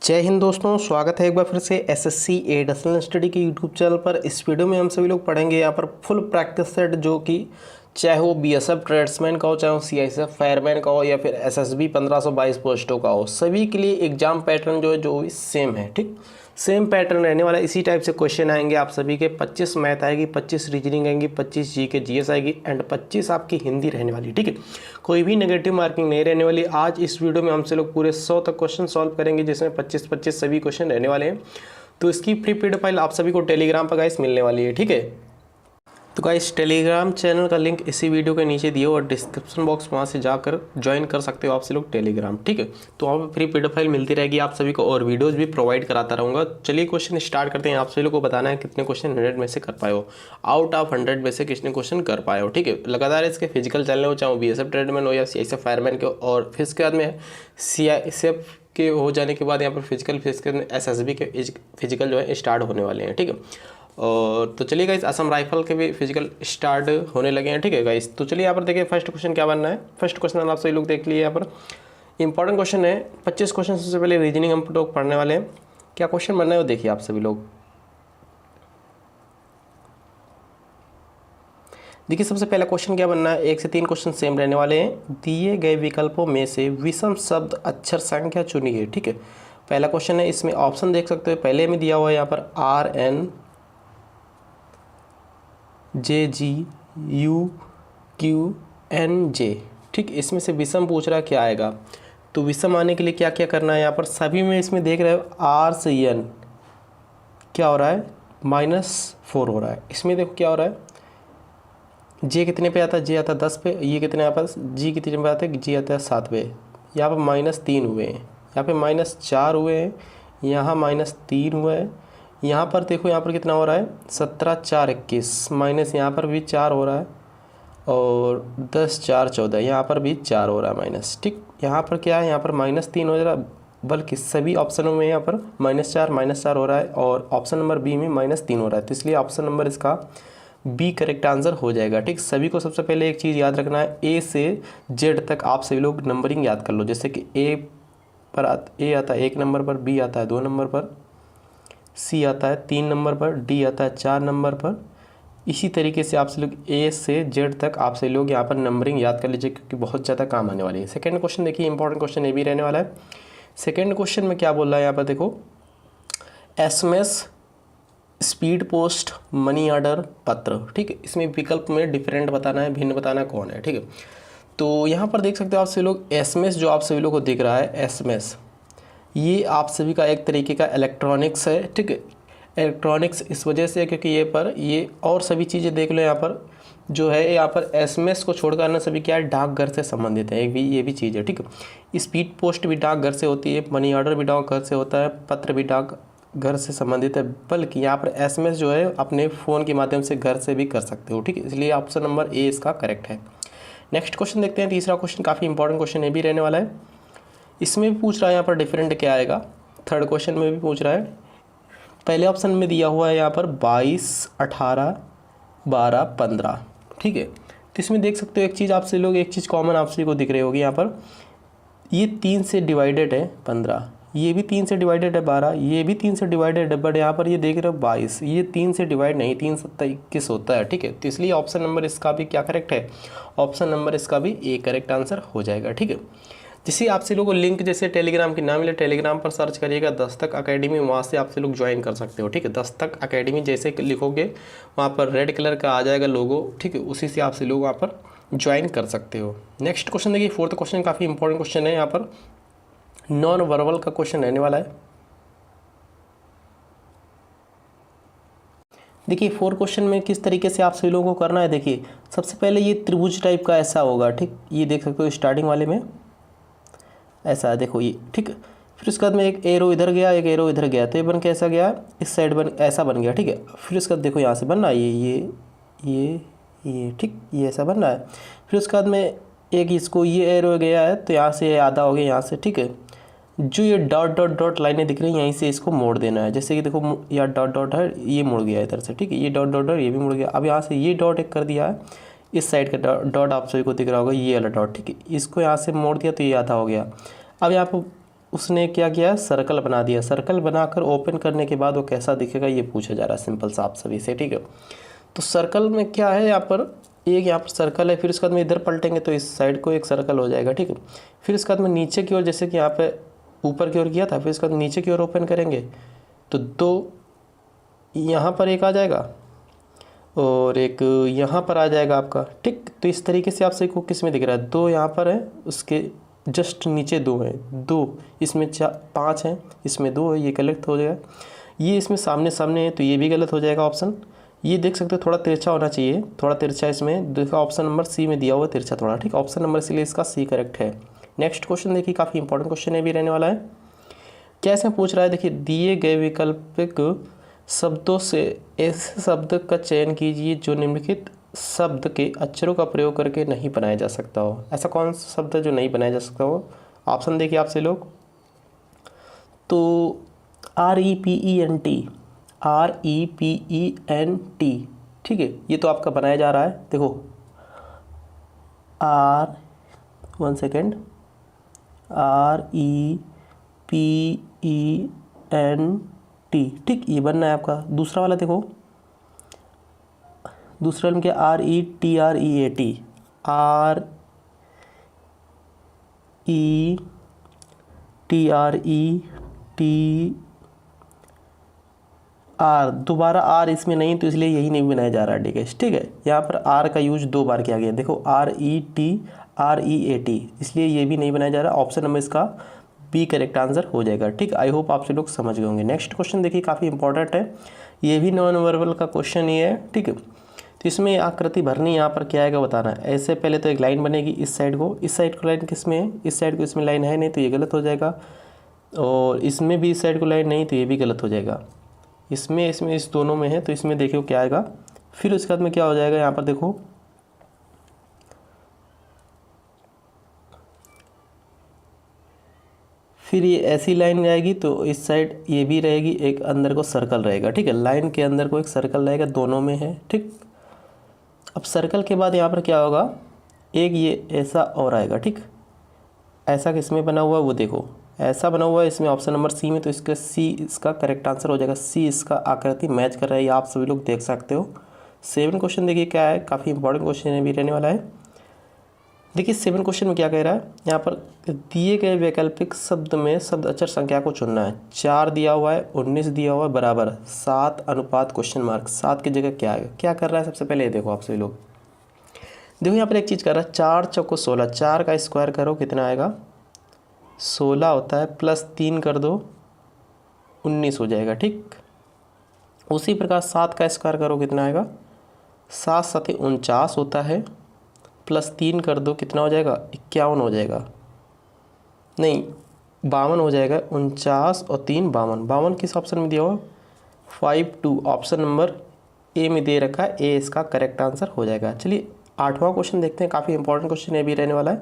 जय हिंद दोस्तों, स्वागत है एक बार फिर से एसएससी एडिशनल स्टडी के यूट्यूब चैनल पर। इस वीडियो में हम सभी लोग पढ़ेंगे यहाँ पर फुल प्रैक्टिस सेट, जो कि चाहे वो बीएसएफ ट्रेड्समैन का हो, चाहे वो सीआईएसएफ फायरमैन का हो, या फिर एसएसबी 1522 पोस्टों का हो, सभी के लिए एग्जाम पैटर्न जो भी सेम है। ठीक, सेम पैटर्न रहने वाला है। इसी टाइप से क्वेश्चन आएंगे आप सभी के। 25 मैथ आएगी, 25 रीजनिंग आएंगी, 25 जी के जीएस आएगी एंड 25 आपकी हिंदी रहने वाली। ठीक है, कोई भी नेगेटिव मार्किंग नहीं रहने वाली। आज इस वीडियो में हमसे लोग पूरे 100 तक क्वेश्चन सॉल्व करेंगे, जिसमें 25-25 सभी क्वेश्चन रहने वाले हैं। तो इसकी प्री पीडीएफ फाइल आप सभी को टेलीग्राम पर गाइस मिलने वाली है। ठीक है, तो गाइस टेलीग्राम चैनल का लिंक इसी वीडियो के नीचे दिए और डिस्क्रिप्शन बॉक्स, वहाँ से जाकर ज्वाइन कर सकते हो आप सभी लोग टेलीग्राम। ठीक है, तो वहाँ पर फ्री पीडीएफ फाइल मिलती रहेगी आप सभी को और वीडियोस भी प्रोवाइड कराता रहूँगा। चलिए क्वेश्चन स्टार्ट करते हैं। आप सभी लोग को बताना है कितने क्वेश्चन 100 में से कर पाए हो, आउट ऑफ 100 में से कितने क्वेश्चन कर पाए हो। ठीक है, लगातार इसके फिजिकल चैनल हो, चाहे बीएसएफ ट्रेडमैन हो या सीआईएसएफ फायरमैन के, और फिर इसके बाद में सीआईएसएफ के हो जाने के बाद यहाँ पर फिजिकल एसएसबी के फिजिकल जो है स्टार्ट होने वाले हैं। ठीक है, और तो चलिए गाइस, असम राइफल के भी फिजिकल स्टार्ट होने लगे हैं। ठीक है गाइस, तो चलिए यहाँ पर देखिए फर्स्ट क्वेश्चन क्या बनना है। फर्स्ट क्वेश्चन आप सभी लोग देख लिए। यहाँ पर इंपॉर्टेंट क्वेश्चन है। 25 क्वेश्चन सबसे पहले रीजनिंग हम लोग पढ़ने वाले हैं। क्या क्वेश्चन बनना है वो देखिए आप सभी लोग। देखिए सबसे पहला क्वेश्चन क्या बनना है। 1 से 3 क्वेश्चन सेम रहने वाले हैं। दिए गए विकल्पों में से विषम शब्द अक्षर संख्या चुनिए। ठीक है, पहला क्वेश्चन है। इसमें ऑप्शन देख सकते हो, पहले में दिया हुआ है यहाँ पर RN JG UQNJ। ठीक, इसमें से विषम पूछ रहा है क्या आएगा। तो विषम आने के लिए क्या क्या करना है। यहाँ पर सभी में इसमें देख रहे हो R से N क्या हो रहा है, -4 हो रहा है। इसमें देखो क्या हो रहा है, J कितने पे आता है, J आता है 10 पे। ये कितने यहाँ पर G कितने पे आता है, G आता है 7 पे। यहाँ पर -3 हुए हैं, यहाँ पे -4 हुए हैं, यहाँ -3 हुए हैं। यहाँ पर देखो, यहाँ पर कितना हो रहा है, 17 4 21 माइनस, यहाँ पर भी 4 हो रहा है, और 10 4 14, यहाँ पर भी 4 हो रहा है माइनस। ठीक, यहाँ पर क्या है, यहाँ पर -3 हो रहा है, बल्कि सभी ऑप्शनों में यहाँ पर -4 हो रहा है, और ऑप्शन नंबर बी में -3 हो रहा है। तो इसलिए ऑप्शन नंबर इसका बी करेक्ट आंसर हो जाएगा। ठीक, सभी को सबसे पहले एक चीज़ याद रखना है, ए से जेड तक आप सभी लोग नंबरिंग याद कर लो। जैसे कि ए आता है 1 नंबर पर, बी आता है 2 नंबर पर, सी आता है 3 नंबर पर, डी आता है 4 नंबर पर। इसी तरीके से आप से लोग ए से जेड तक आप से लोग यहाँ पर नंबरिंग याद कर लीजिए, क्योंकि बहुत ज़्यादा काम आने वाली है। सेकंड क्वेश्चन देखिए, इंपॉर्टेंट क्वेश्चन ये भी रहने वाला है। सेकंड क्वेश्चन में क्या बोल रहा है यहाँ पर देखो, SMS, speed post, money order, पत्र। ठीक है, इसमें विकल्प में डिफरेंट बताना है, भिन्न बताना कौन है। ठीक है, तो यहाँ पर देख सकते हो आप सभी लोग, एसएमएस जो आप सभी लोग को दिख रहा है, एसएमएस ये आप सभी का एक तरीके का इलेक्ट्रॉनिक्स है। ठीक है, इलेक्ट्रॉनिक्स इस वजह से, क्योंकि ये और सभी चीज़ें देख लो। यहाँ पर जो है, यहाँ पर एसएमएस को छोड़कर ना सभी क्या है, डाकघर से संबंधित है। ये भी चीज़ है। ठीक है, स्पीड पोस्ट भी डाकघर से होती है, मनी ऑर्डर भी डाकघर से होता है, पत्र भी डाकघर से संबंधित है। बल्कि यहाँ पर एसएमएस जो है अपने फ़ोन के माध्यम से घर से भी कर सकते हो। ठीक है, इसलिए ऑप्शन नंबर ए इसका करेक्ट है। नेक्स्ट क्वेश्चन देखते हैं। तीसरा क्वेश्चन काफ़ी इंपॉर्टेंट क्वेश्चन ये भी रहने वाला है। इसमें भी पूछ रहा है यहाँ पर डिफरेंट क्या आएगा। थर्ड क्वेश्चन में भी पूछ रहा है। पहले ऑप्शन में दिया हुआ है यहाँ पर 22 18 12 15। ठीक है, तो इसमें देख सकते हो एक चीज़ आपसे लोग, एक चीज़ कॉमन आप सभी को दिख रही होगी। यहाँ पर ये 3 से डिवाइडेड है 15, ये भी 3 से डिवाइडेड है 12, ये भी 3 से डिवाइडेड है, बट यहाँ पर ये देख रहे हो 22, ये 3 से डिवाइड नहीं, 3 7 21 होता है। ठीक है, तो इसलिए ऑप्शन नंबर इसका भी क्या करेक्ट है, ऑप्शन नंबर इसका भी ए करेक्ट आंसर हो जाएगा। ठीक है, जिसे आपसे लोगों को लिंक जैसे टेलीग्राम की ना मिले, टेलीग्राम पर सर्च करिएगा दस्तक अकेडमी, वहाँ से आपसे लोग ज्वाइन कर सकते हो। ठीक है, दस्तक अकेडमी जैसे लिखोगे वहाँ पर रेड कलर का आ जाएगा लोगो। ठीक है, उसी से आपसे लोग वहाँ पर ज्वाइन कर सकते हो। नेक्स्ट क्वेश्चन देखिए, फोर्थ क्वेश्चन काफ़ी इंपॉर्टेंट क्वेश्चन है। यहाँ पर नॉन वर्बल का क्वेश्चन रहने वाला है। देखिए 4 क्वेश्चन में किस तरीके से आप सभी लोगों को करना है। देखिए सबसे पहले ये त्रिभुज टाइप का ऐसा होगा। ठीक, ये देख सकते हो स्टार्टिंग वाले में ऐसा है, देखो ये। ठीक, फिर उसके बाद में एक एरो इधर गया, एक एरो इधर गया, तो ये बन कैसा गया, इस साइड बन ऐसा बन गया। ठीक है, फिर उसके बाद देखो यहाँ से बनना ये ठीक, ये ऐसा बनना है। फिर उसके बाद में एक इसको ये एरो गया है, तो यहाँ से आधा हो गया यहाँ से। ठीक है, जो ये डॉट डॉट डॉट लाइनें दिख रही हैं, यहीं से इसको मोड़ देना है। जैसे कि देखो यहाँ डॉट डॉट है, ये मुड़ गया इधर से। ठीक है, ये डॉट डॉट और ये भी मुड़ गया। अब यहाँ से ये डॉट एक कर दिया है, इस साइड का डॉट आप सभी को दिख रहा होगा, ये वाला डॉट। ठीक है, इसको यहाँ से मोड़ दिया तो ये आधा हो गया। अब यहाँ पर उसने क्या किया, सर्कल बना दिया। सर्कल बनाकर ओपन करने के बाद वो कैसा दिखेगा ये पूछा जा रहा है सिंपल सा आप सभी से, ठीक है। तो सर्कल में क्या है, यहाँ पर एक यहाँ पर सर्कल है, फिर उसके बाद में इधर पलटेंगे तो इस साइड को एक सर्कल हो जाएगा, ठीक है। फिर उसके बाद में नीचे की ओर, जैसे कि यहाँ पे ऊपर की ओर किया था, फिर उसके बाद नीचे की ओर ओपन करेंगे तो 2 यहाँ पर एक आ जाएगा और एक यहाँ पर आ जाएगा आपका, ठीक। तो इस तरीके से आप सभी को किस में दिख रहा है, 2 यहाँ पर है, उसके जस्ट नीचे 2 है, 2 इसमें 5 हैं, इसमें 2 है, ये गलत हो जाएगा। ये इसमें सामने सामने है तो ये भी गलत हो जाएगा ऑप्शन। ये देख सकते हो थोड़ा तिरछा होना चाहिए, थोड़ा तिरछा इसमें देखा, ऑप्शन नंबर सी में दिया हुआ तिरछा थोड़ा, ठीक। ऑप्शन नंबर इसलिए इसका सी करेक्ट है। नेक्स्ट क्वेश्चन देखिए, काफ़ी इंपॉर्टेंट क्वेश्चन है भी रहने वाला है। क्या इसमें पूछ रहा है, देखिए दिए गए वैकल्पिक शब्दों से ऐसे शब्द का चयन कीजिए जो निम्नलिखित शब्द के अक्षरों का प्रयोग करके नहीं बनाया जा सकता हो। ऐसा कौन सा शब्द है जो नहीं बनाया जा सकता हो? ऑप्शन देखिए आपसे लोग, तो REPENT, REPENT, ठीक है, ये तो आपका बनाया जा रहा है। देखो वन सेकेंड, REPENT, ठीक, ये बनना है आपका। दूसरा वाला देखो, दूसरा वाला क्या, RETRETR, दोबारा R इसमें नहीं तो इसलिए यही नहीं बनाया जा रहा है, ठीक है। यहाँ पर R का यूज 2 बार किया गया, देखो RETREAT, इसलिए ये भी नहीं बनाया जा रहा। ऑप्शन नंबर इसका बी करेक्ट आंसर हो जाएगा, ठीक। आई होप आप सब लोग समझ गए होंगे। नेक्स्ट क्वेश्चन देखिए, काफ़ी इंपॉर्टेंट है, ये भी नॉन वर्बल का क्वेश्चन ही है, ठीक है। तो इसमें आकृति भरनी, यहाँ पर क्या आएगा बताना है। ऐसे पहले तो एक लाइन बनेगी इस साइड को, इस साइड को लाइन किस में है, इस साइड को इसमें लाइन है नहीं तो ये गलत हो जाएगा, और इसमें भी इस साइड को लाइन नहीं तो ये भी गलत हो जाएगा। इसमें इस दोनों में है तो इसमें देखियो क्या आएगा। फिर उसके बाद में क्या हो जाएगा, यहाँ पर देखो फिर ये ऐसी लाइन आएगी तो इस साइड ये भी रहेगी, एक अंदर को सर्कल रहेगा, ठीक है। लाइन के अंदर को एक सर्कल रहेगा, दोनों में है, ठीक। अब सर्कल के बाद यहाँ पर क्या होगा, एक ये ऐसा और आएगा, ठीक। ऐसा किसमें बना हुआ है वो देखो, ऐसा बना हुआ है इसमें ऑप्शन नंबर सी में, तो इसका सी इसका करेक्ट आंसर हो जाएगा। सी इसका आकृति मैच कर रहा है, ये आप सभी लोग देख सकते हो। 7 क्वेश्चन देखिए क्या है, काफ़ी इंपॉर्टेंट क्वेश्चन भी रहने वाला है। देखिए 7 क्वेश्चन में क्या कह रहा है, यहाँ पर दिए गए वैकल्पिक शब्द में शब्द अक्षर संख्या को चुनना है। 4 दिया हुआ है, 19 दिया हुआ है, बराबर 7 अनुपात क्वेश्चन मार्क, 7 की जगह क्या आएगा, क्या कर रहा है सबसे पहले ये देखो आप सभी लोग। देखो यहाँ पर एक चीज़ कर रहा है, 4 चौको 16, 4 का स्क्वायर करो कितना आएगा, 16 होता है, प्लस 3 कर दो 19 हो जाएगा, ठीक। उसी प्रकार 7 का स्क्वायर करो कितना आएगा, 7 7 49 होता है, प्लस 3 कर दो कितना हो जाएगा, 51 हो जाएगा, नहीं 52 हो जाएगा। 49 और 3 52, 52 किस ऑप्शन में दिया हुआ, 52 ऑप्शन नंबर ए में दे रखा है, ए इसका करेक्ट आंसर हो जाएगा। चलिए 8वां क्वेश्चन देखते हैं, काफ़ी इंपॉर्टेंट क्वेश्चन ये भी रहने वाला है।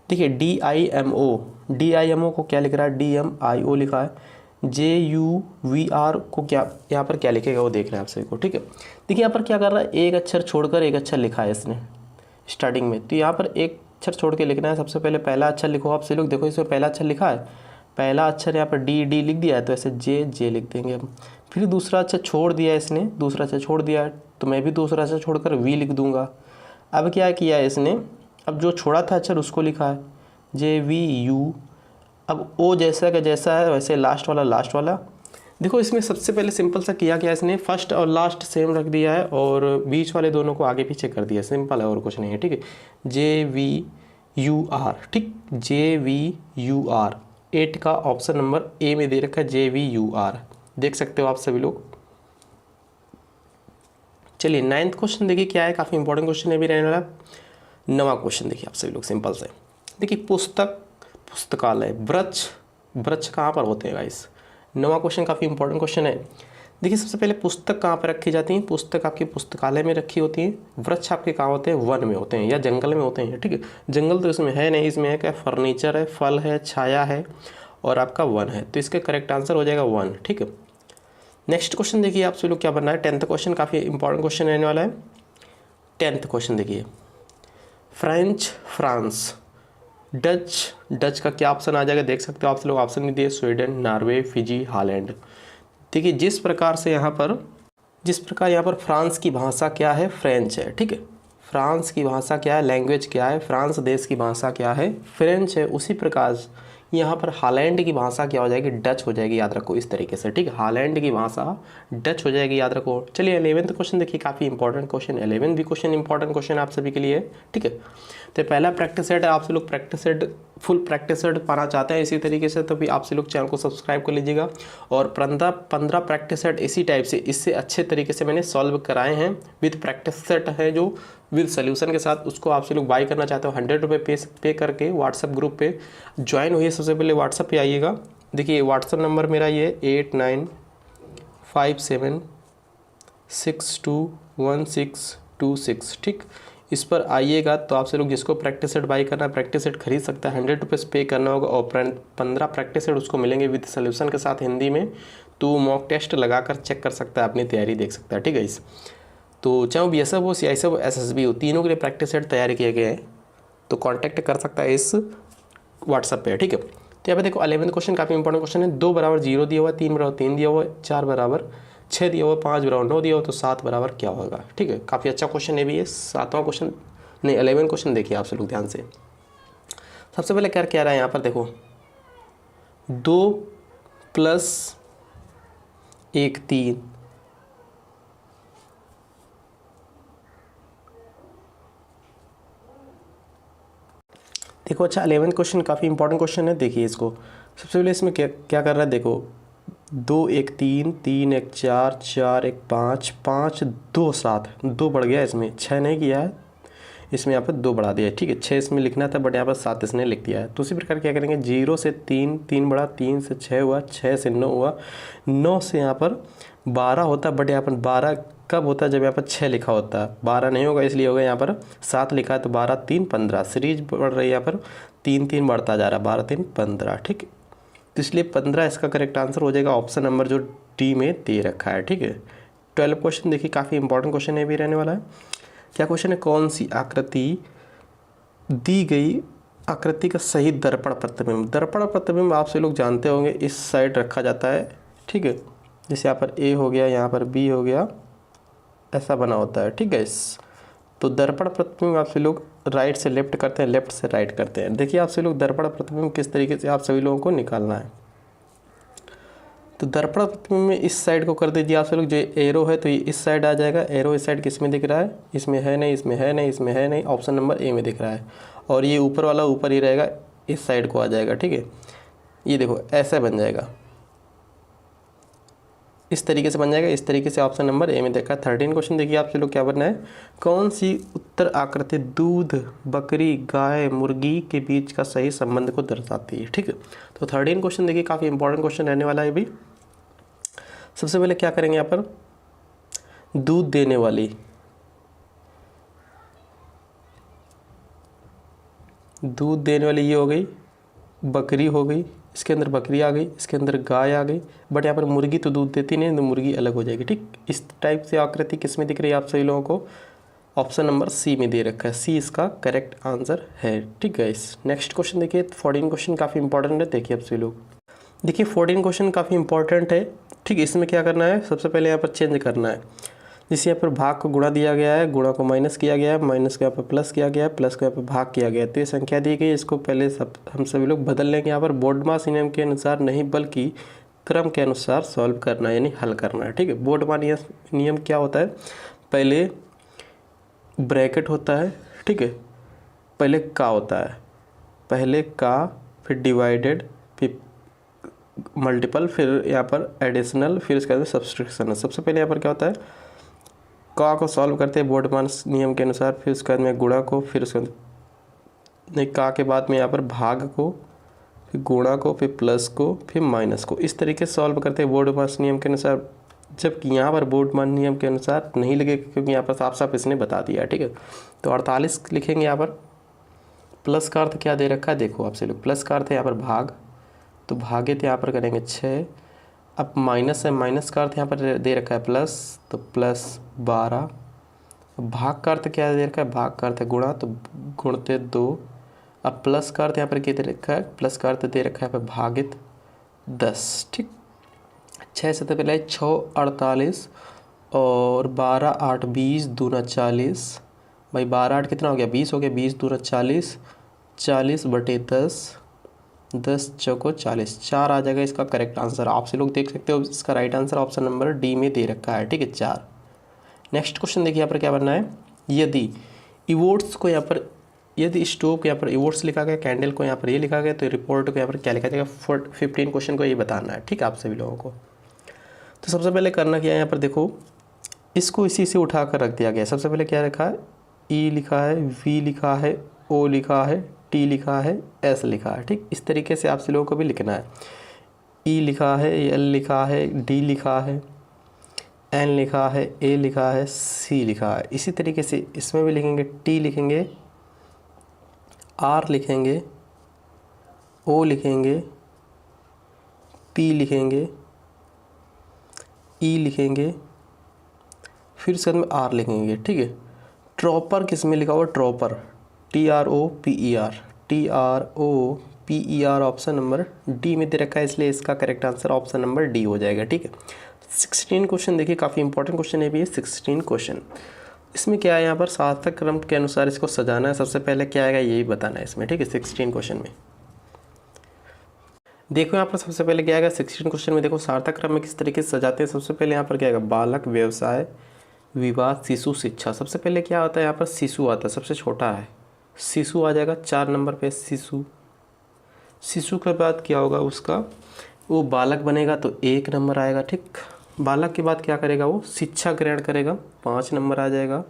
देखिए DIMO को क्या लिख रहा है, DMIO लिखा है, JUVR को क्या यहाँ पर क्या लिखेगा वो देख रहे हैं आप सभी को, ठीक है। देखिए यहाँ पर क्या कर रहा है, एक अक्षर छोड़कर एक अक्षर लिखा है इसने स्टार्टिंग में, तो यहाँ पर एक अक्षर छोड़ के लिखना है। सबसे पहले पहला अक्षर लिखो आप सभी लोग, देखो इसमें पहला अक्षर लिखा है, पहला अक्षर यहाँ पर D लिख दिया है तो ऐसे J लिख देंगे हम। फिर दूसरा अक्षर छोड़ दिया है इसने, दूसरा अक्षर छोड़ दिया है तो मैं भी दूसरा अक्षर छोड़कर V लिख दूंगा। अब क्या किया है इसने, अब जो छोड़ा था अक्षर उसको लिखा है JVU। अब O जैसा का जैसा है वैसे लास्ट वाला। देखो इसमें सबसे पहले सिंपल सा किया क्या इसने, फर्स्ट और लास्ट सेम रख दिया है और बीच वाले दोनों को आगे पीछे कर दिया, सिंपल है और कुछ नहीं है, ठीक है। JVUR, ठीक, JVUR, 8 का ऑप्शन नंबर ए में दे रखा है JVUR, देख सकते हो आप सभी लोग। चलिए 9th क्वेश्चन देखिए क्या है, काफ़ी इंपॉर्टेंट क्वेश्चन है भी रहने वाला। 9वां क्वेश्चन देखिए आप सभी लोग, सिंपल से देखिए पुस्तकालय, वृक्ष कहाँ पर होते हैं गाइस। 9वां क्वेश्चन काफ़ी इंपॉर्टेंट क्वेश्चन है। देखिए सबसे पहले पुस्तक कहाँ पर रखी जाती है, पुस्तक आपकी पुस्तकालय में रखी होती है। वृक्ष आपके कहाँ होते हैं, वन में होते हैं या जंगल में होते हैं, ठीक है। जंगल तो इसमें है नहीं, इसमें है क्या, फर्नीचर है, फल है, छाया है और आपका वन है, तो इसका करेक्ट आंसर हो जाएगा वन, ठीक है। नेक्स्ट क्वेश्चन देखिए आप सभी लोग क्या बनना है, 10th क्वेश्चन काफ़ी इंपॉर्टेंट क्वेश्चन रहने वाला है। 10th क्वेश्चन देखिए, फ्रांस डच का क्या ऑप्शन आ जाएगा देख सकते हो आप लोग, ऑप्शन में दिए स्वीडन, नॉर्वे, फिजी, हॉलैंड। देखिए जिस प्रकार यहाँ पर फ्रांस की भाषा क्या है, फ्रेंच है, ठीक है। फ्रांस की भाषा क्या है, लैंग्वेज क्या है, फ्रांस देश की भाषा क्या है, फ्रेंच है। उसी प्रकार यहाँ पर हॉलैंड की भाषा क्या हो जाएगी, डच हो जाएगी, याद रखो इस तरीके से, ठीक है। हॉलैंड की भाषा डच हो जाएगी, याद रखो। चलिए 11th क्वेश्चन देखिए, काफ़ी इंपॉर्टेंट क्वेश्चन, 11th भी क्वेश्चन इंपॉर्टेंट क्वेश्चन आप सभी के लिए, ठीक है। तो पहला प्रैक्टिस सेट है, आप लोग practice set full practice set पाना चाहते हैं इसी तरीके से, तो भी आप लोग चैनल को सब्सक्राइब कर लीजिएगा। और 15 प्रैक्टिस सेट इसी टाइप से, इससे अच्छे तरीके से मैंने सॉल्व कराए हैं विद प्रैक्टिस सेट है जो विद सोल्यूशन के साथ। उसको आप लोग बाई करना चाहते हो 100 रुपये पे करके व्हाट्सएप ग्रुप पे ज्वाइन हुई। सबसे पहले व्हाट्सएप पे आइएगा, देखिए व्हाट्सएप नंबर मेरा ये 8957621626, ठीक। इस पर आइएगा तो आपसे लोग जिसको प्रैक्टिस सेट बाई करना है प्रैक्टिस सेट खरीद सकता है, 100 रुपीज़ पे करना होगा और 15 प्रैक्टिस सेट उसको मिलेंगे विद सोल्यूशन के साथ हिंदी में। तो मॉक टेस्ट लगाकर चेक कर सकता है, अपनी तैयारी देख सकता है, ठीक है। इस तो चाहे वो BSF हो, CISF हो, SSB हो, तीनों के लिए प्रैक्टिस सेट तैयार किए गए हैं, तो कांटेक्ट कर सकता है इस व्हाट्सएप पे, ठीक है। तो यहाँ पे देखो 11th क्वेश्चन काफ़ी इंपॉर्टेंट क्वेश्चन है। 2 बराबर 0 दिया हुआ, 3 बराबर 3 दिया हुआ, 4 बराबर 6 दिया हुआ, 5 बराबर 9 दिया हुआ, तो 7 बराबर क्या होगा, ठीक है। काफ़ी अच्छा क्वेश्चन है भी ये। 7वां क्वेश्चन नहीं 11 क्वेश्चन देखिए आप लोग ध्यान से। सबसे पहले क्या कह रहा है यहाँ पर, देखो 2 + 1 3, देखो अच्छा 11th क्वेश्चन काफ़ी इंपॉर्टेंट क्वेश्चन है, देखिए इसको। सबसे पहले इसमें क्या कर रहा है, देखो 2 1 3 3 1 4 4 1 5 5 2 7, 2 बढ़ गया इसमें, 6 नहीं किया है इसमें, यहाँ पर 2 बढ़ा दिया है, ठीक है। 6 इसमें लिखना था बट यहाँ पर 7 इसने लिख दिया है। तो उसी प्रकार क्या करेंगे, 0 से 3 3 बढ़ा, 3 से 6 हुआ, 6 से 9 हुआ, 9 से यहाँ पर 12 होता बट यहाँ पर 12 कब होता है, जब यहाँ पर 6 लिखा होता है, 12 नहीं होगा इसलिए होगा यहाँ पर 7 लिखा है, तो 12 3 15, सीरीज बढ़ रही है यहाँ पर, 3 3 बढ़ता जा रहा है, 12 3 15, ठीक है। तो इसलिए 15 इसका करेक्ट आंसर हो जाएगा, ऑप्शन नंबर जो डी में दे रखा है, ठीक है। 12 क्वेश्चन देखिए काफ़ी इंपॉर्टेंट क्वेश्चन है भी रहने वाला है। क्या क्वेश्चन है, कौन सी आकृति दी गई आकृति का सही दर्पण प्रतिबिंब, दर्पण प्रतिबिंब आप से लोग जानते होंगे इस साइड रखा जाता है, ठीक है। जैसे यहाँ पर ए हो गया, यहाँ पर बी हो गया, ऐसा बना होता है, ठीक है। इस तो दर्पण प्रतिबिंब आप से लोग राइट से लेफ्ट करते हैं, लेफ्ट से राइट करते हैं। देखिए आप से लोग दर्पण प्रतिबिंब किस तरीके से आप सभी लोगों को निकालना है। तो दर्पण प्रतिबिंब में इस साइड को कर दीजिए आप से लोग, जो एरो है तो ये इस साइड आ जाएगा, एरो इस साइड किस में दिख रहा है, इसमें है नहीं, इसमें है नहीं, इसमें है नहीं, ऑप्शन नंबर ए में दिख रहा है। और ये ऊपर वाला ऊपर ही रहेगा, इस साइड को आ जाएगा, ठीक है। ये देखो ऐसा बन जाएगा, इस तरीके से बन जाएगा, इस तरीके से ऑप्शन नंबर ए में देखा। 13 क्वेश्चन देखिए आपसे लोग क्या बनना है, कौन सी उत्तर आकृति दूध, बकरी, गाय, मुर्गी के बीच का सही संबंध को दर्शाती है, ठीक है। तो 13 क्वेश्चन देखिए काफ़ी इंपॉर्टेंट क्वेश्चन रहने वाला है भी। सबसे पहले क्या करेंगे यहाँ पर, दूध देने वाली, ये हो गई, बकरी हो गई, इसके अंदर बकरी आ गई, इसके अंदर गाय आ गई, बट यहाँ पर मुर्गी तो दूध देती नहीं, तो मुर्गी अलग हो जाएगी, ठीक। इस टाइप से आकृति किस में दिख रही है आप सभी लोगों को, ऑप्शन नंबर सी में दे रखा है, सी इसका करेक्ट आंसर है, ठीक है। इस नेक्स्ट क्वेश्चन देखिए 14 क्वेश्चन काफ़ी इंपॉर्टेंट है, देखिए आप सभी लोग देखिए 14 क्वेश्चन काफ़ी इंपॉर्टेंट है, ठीक। इसमें क्या करना है, सबसे पहले यहाँ पर चेंज करना है, जिसे यहाँ पर भाग को गुणा दिया गया है, गुणा को माइनस किया गया है, माइनस को यहाँ पर प्लस किया गया है, प्लस को यहाँ पर भाग किया गया है, तो ये संख्या दी गई, इसको पहले हम सभी लोग बदल लेंगे। यहाँ पर बोर्डमास नियम के अनुसार नहीं बल्कि क्रम के अनुसार सॉल्व करना है, यानी हल करना है, ठीक है। बोर्डमास नियम क्या होता है, पहले ब्रैकेट होता है, ठीक है, पहले का होता है, पहले का, फिर डिवाइडेड, फिर मल्टीपल, फिर यहाँ पर एडिशनल, फिर इसके बाद सब्सट्रैक्शन है। सबसे पहले यहाँ पर क्या होता है, का को सॉल्व करते हैं बोर्डमास नियम के अनुसार, फिर उसके बाद में गुणा को, फिर उसके नहीं का के बाद में यहाँ पर भाग को, फिर गुणा को, फिर प्लस को, फिर माइनस को, इस तरीके से सॉल्व करते हैं बोर्डमास नियम के अनुसार। जबकि यहाँ पर बोर्डमास नियम के अनुसार नहीं लगेगा, क्योंकि यहाँ पर साफ साफ इसने बता दिया है, ठीक है। तो 48 लिखेंगे यहाँ पर। प्लस का अर्थ क्या दे रखा है, देखो आपसे लोग, प्लस का अर्थ है यहाँ पर भाग, तो भागे यहाँ पर करेंगे 6। अब माइनस है, माइनस का अर्थ यहाँ पर दे रखा है प्लस, तो प्लस 12। भाग का अर्थ क्या दे रखा है, भाग का अर्थ है गुणा, तो गुणते 2। अब प्लस का अर्थ यहाँ पर क्या दे रखा है, प्लस का अर्थ दे रखा है यहाँ पर भागित 10। ठीक, 6 से तो पहले 6 48 और 12 8 20 दूना 40। भाई 12 8 कितना हो गया, 20 हो गया, 20 दूना 40, 40 बटे 10, 10 चौको 40, 4 आ जाएगा इसका करेक्ट आंसर। आपसे लोग देख सकते हो इसका right answer option number D में दे रखा है। ठीक है, 4। नेक्स्ट क्वेश्चन देखिए यहाँ पर क्या बनना है, यदि इवोट्स को यहाँ पर, यदि स्टोव को यहाँ पर इवोट्स लिखा गया, कैंडल को यहाँ पर ये लिखा गया, तो रिपोर्ट को यहाँ पर क्या लिखा जाएगा। 15 क्वेश्चन को ये बताना है। ठीक है, आप सभी लोगों को। तो सबसे पहले करना क्या है, यहाँ पर देखो इसको इसी से उठा कर रख दिया गया। सबसे पहले क्या रखा है, ई लिखा है, वी लिखा है, ओ लिखा है, टी लिखा है, एस लिखा है। ठीक, इस तरीके से आप सभी लोगों को भी लिखना है। ई लिखा है, एल लिखा है, डी लिखा है, एन लिखा है, ए लिखा है, सी लिखा है। इसी तरीके से इसमें भी लिखेंगे, टी लिखेंगे, आर लिखेंगे, ओ लिखेंगे, पी लिखेंगे, ई लिखेंगे, फिर उसके बाद में आर लिखेंगे। ठीक है, ट्रॉपर किस में लिखा हुआ, ट्रॉपर, TROPER, TROPER option number D में दे रखा है, इसलिए इसका correct answer option number D हो जाएगा। ठीक है, 16 क्वेश्चन देखिए, काफ़ी इंपॉर्टेंट क्वेश्चन है भी ये 16 क्वेश्चन। इसमें क्या है, यहाँ पर सार्थक क्रम के अनुसार इसको सजाना है। सबसे पहले क्या आएगा यही बताना है इसमें। ठीक है, 16 क्वेश्चन में देखो यहाँ पर सबसे पहले क्या आएगा, 16 क्वेश्चन में देखो सार्थक क्रम में किस तरीके से सजाते हैं। सबसे पहले यहाँ पर क्या आएगा, बालक, व्यवसाय, विवाह, शिशु, शिक्षा। सबसे पहले क्या होता है, यहाँ पर शिशु आता है, सबसे छोटा है शिशु आ जाएगा 4 नंबर पे शिशु। शिशु के बाद क्या होगा उसका, वो बालक बनेगा तो 1 नंबर आएगा। ठीक, बालक के बाद क्या करेगा, वो शिक्षा ग्रहण करेगा, 5 नंबर आ जाएगा।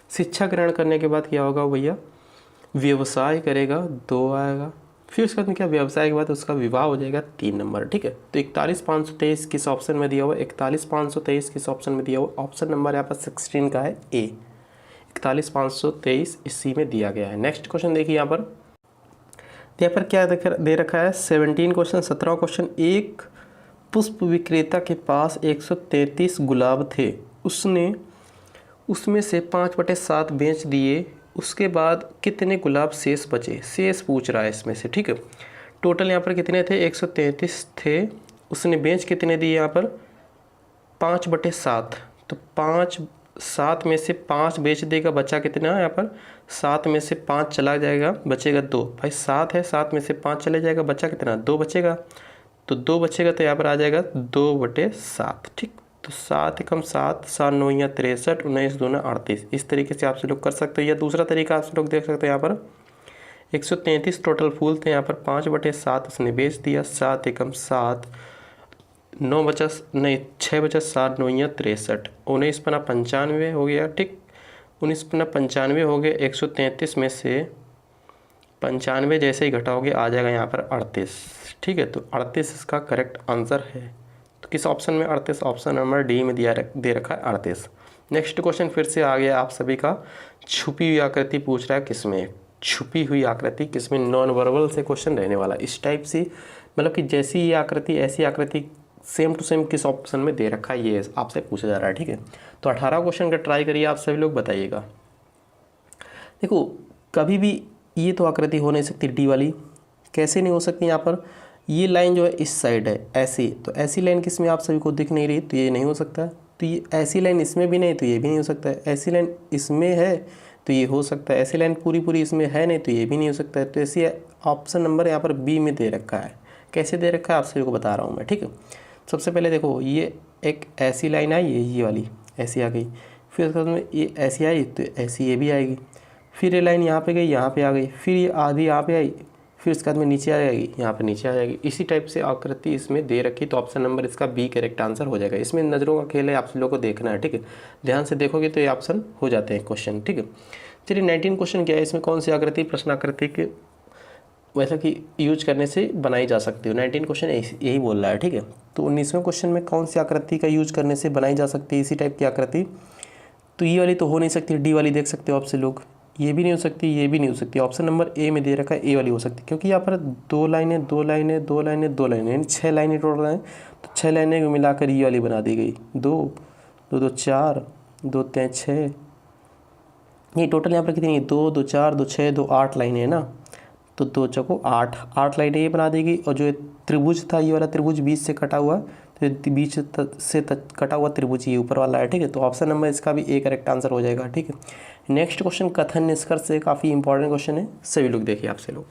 शिक्षा ग्रहण करने के बाद क्या होगा भैया, व्यवसाय करेगा, 2 आएगा। फिर उसके बाद में क्या, व्यवसाय के बाद उसका विवाह हो जाएगा, 3 नंबर। ठीक है, तो 41,523 किस ऑप्शन में दिया हुआ, 41,523 किस ऑप्शन में दिया हुआ, ऑप्शन नंबर यहाँ पर 16 का है ए, 41,523 इसी में दिया गया है। नेक्स्ट क्वेश्चन देखिए यहाँ पर क्या दे रखा है, 17 क्वेश्चन, 17 क्वेश्चन। एक पुष्प विक्रेता के पास 133 गुलाब थे, उसने उसमें से 5/7 बेच दिए, उसके बाद कितने गुलाब शेष बचे, शेष पूछ रहा है इसमें से। ठीक है, टोटल यहाँ पर कितने थे, 133 थे, उसने बेच कितने दिए यहाँ पर 5/7, तो 7 में से 5 बेच देगा, बचा कितना है यहाँ पर, 7 में से 5 चला जाएगा, बचेगा 2। भाई 7 है, 7 में से 5 चले जाएगा, बचा कितना, 2 बचेगा, तो 2 बचेगा, तो यहाँ पर आ जाएगा 2/7। ठीक, तो 7 एकम 7, 7 9 या 63, 19 दूना 38। इस तरीके से आप लोग कर सकते हो, या दूसरा तरीका आप लोग देख सकते हो, यहाँ पर 133 टोटल फूल थे, यहाँ पर 5/7 उसने बेच दिया, 7 एकम 7, 9 बचा, नहीं 6 बचा, 7 9 या 63, 19 पना 95 हो गया। ठीक, 19 पना 95 हो गया, 133 में से 95 जैसे ही घटाओगे आ जाएगा यहाँ पर 38। ठीक है, तो 38 इसका करेक्ट आंसर है। तो किस ऑप्शन में, 38, ऑप्शन नंबर डी में दे रखा है 38। नेक्स्ट क्वेश्चन फिर से आ गया आप सभी का, छुपी हुई आकृति पूछ रहा है किसमें, छुपी हुई आकृति किसमें, नॉन वर्बल से क्वेश्चन रहने वाला। इस टाइप से मतलब कि जैसी ये आकृति ऐसी आकृति सेम टू सेम किस ऑप्शन में दे रखा है, ये आपसे पूछा जा रहा है। ठीक है, तो 18 क्वेश्चन का ट्राई करिए, आप सभी लोग बताइएगा। देखो कभी भी ये तो आकृति हो नहीं सकती डी वाली, कैसे नहीं हो सकती, यहाँ पर ये लाइन जो है इस साइड है ऐसी, तो ऐसी लाइन किस में आप सभी को दिख नहीं रही, तो ये नहीं हो सकता है। तो ये ऐसी लाइन इसमें भी नहीं, तो ये भी नहीं हो सकता है। ऐसी लाइन इसमें है तो ये हो सकता है, ऐसी लाइन पूरी इसमें है नहीं, तो ये भी नहीं हो सकता है। तो ऐसी ऑप्शन नंबर यहाँ पर बी में दे रखा है। कैसे दे रखा है आप सभी को बता रहा हूँ मैं। ठीक है, सबसे पहले देखो ये एक ऐसी लाइन आई है, ये वाली ऐसी आ गई, फिर उसके बाद में ये ऐसी आई तो ऐसी ये भी आएगी, फिर ये लाइन यहाँ पे गई, यहाँ पे आ गई, फिर ये आधी यहाँ पे आई, फिर उसके बाद में नीचे आ जाएगी, यहाँ पे नीचे आ जाएगी। इसी टाइप से आकृति इसमें दे रखी, तो ऑप्शन नंबर इसका बी करेक्ट आंसर हो जाएगा। इसमें नज़रों का खेल है, आप लोगों को देखना है। ठीक है, ध्यान से देखोगे तो ये ऑप्शन हो जाते हैं क्वेश्चन। ठीक है, चलिए 19 क्वेश्चन क्या है, इसमें कौन सी आकृति प्रश्न आकृति के वैसा कि यूज करने से बनाई जा सकती है। 19 क्वेश्चन यही बोल रहा है। ठीक है, तो 19वें क्वेश्चन में कौन सी आकृति का यूज करने से बनाई जा सकती है इसी टाइप की आकृति, तो ये वाली तो हो नहीं सकती, डी वाली देख सकते हो आपसे लोग, ये भी नहीं हो सकती, ये भी नहीं हो सकती। ऑप्शन नंबर ए में दे रखा है ए वाली हो सकती है, क्योंकि यहाँ पर 2 लाइनें 2 लाइनें 2 लाइनें 2 लाइनें यानी 6 लाइनें टोटल हैं, तो 6 लाइनें को मिलाकर ये वाली बना दी गई। 2 2 2 4 2 3 6, ये टोटल यहाँ पर कितनी है, 2 2 4 2 6 2 8 लाइनें है ना। तो 2 चौको 8, 8 लाइनें ये बना देगी। और जो ये त्रिभुज था, ये वाला त्रिभुज बीच से कटा हुआ, तो बीच से कटा हुआ त्रिभुज ये ऊपर वाला है, ठीक है। तो ऑप्शन नंबर इसका भी ए करेक्ट आंसर हो जाएगा, ठीक है। नेक्स्ट क्वेश्चन कथन निष्कर्ष से काफ़ी इंपॉर्टेंट क्वेश्चन है, सभी लोग देखिए आपसे लोग।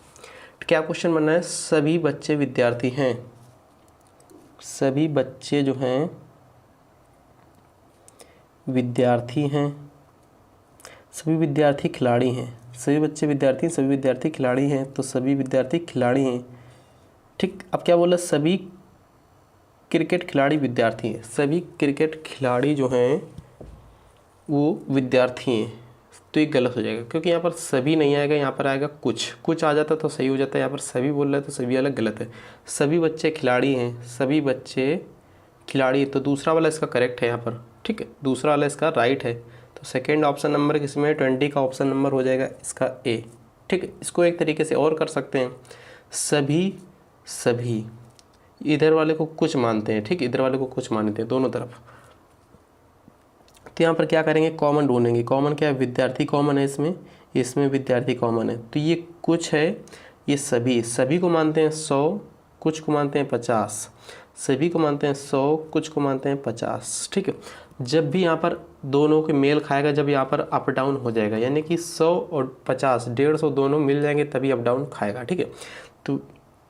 क्या क्वेश्चन बनना है, सभी बच्चे विद्यार्थी हैं, सभी बच्चे जो हैं विद्यार्थी हैं, सभी विद्यार्थी खिलाड़ी हैं, सभी बच्चे विद्यार्थी, सभी विद्यार्थी खिलाड़ी हैं, तो सभी विद्यार्थी खिलाड़ी हैं, ठीक। अब क्या बोला, सभी क्रिकेट खिलाड़ी विद्यार्थी हैं, सभी क्रिकेट खिलाड़ी जो हैं वो विद्यार्थी हैं, तो ये गलत हो जाएगा, क्योंकि यहाँ पर सभी नहीं आएगा, यहाँ पर आएगा कुछ, कुछ आ जाता तो सही हो जाता है। यहाँ पर सभी बोल रहा है तो सभी अलग गलत है। सभी बच्चे खिलाड़ी हैं, सभी बच्चे खिलाड़ी, तो दूसरा वाला इसका करेक्ट है यहाँ पर, ठीक है, दूसरा वाला इसका राइट है। तो सेकेंड ऑप्शन नंबर किसमें, 20 का ऑप्शन नंबर हो जाएगा इसका ए, ठीक है। इसको एक तरीके से और कर सकते हैं, सभी इधर वाले को कुछ मानते हैं, ठीक, इधर वाले को कुछ मानते हैं दोनों तरफ। तो यहाँ पर क्या करेंगे, कॉमन ढूंढेंगे। कॉमन क्या है, विद्यार्थी कॉमन है इसमें, इसमें विद्यार्थी कॉमन है, तो ये कुछ है, ये सभी को मानते हैं 100, कुछ को मानते हैं 50, सभी को मानते हैं 100, कुछ को मानते हैं 50, ठीक है। जब भी यहाँ पर दोनों के मेल खाएगा, जब यहाँ पर अप डाउन हो जाएगा, यानी कि 100 और 50, 150 दोनों मिल जाएंगे तभी अप डाउन खाएगा, ठीक है। तो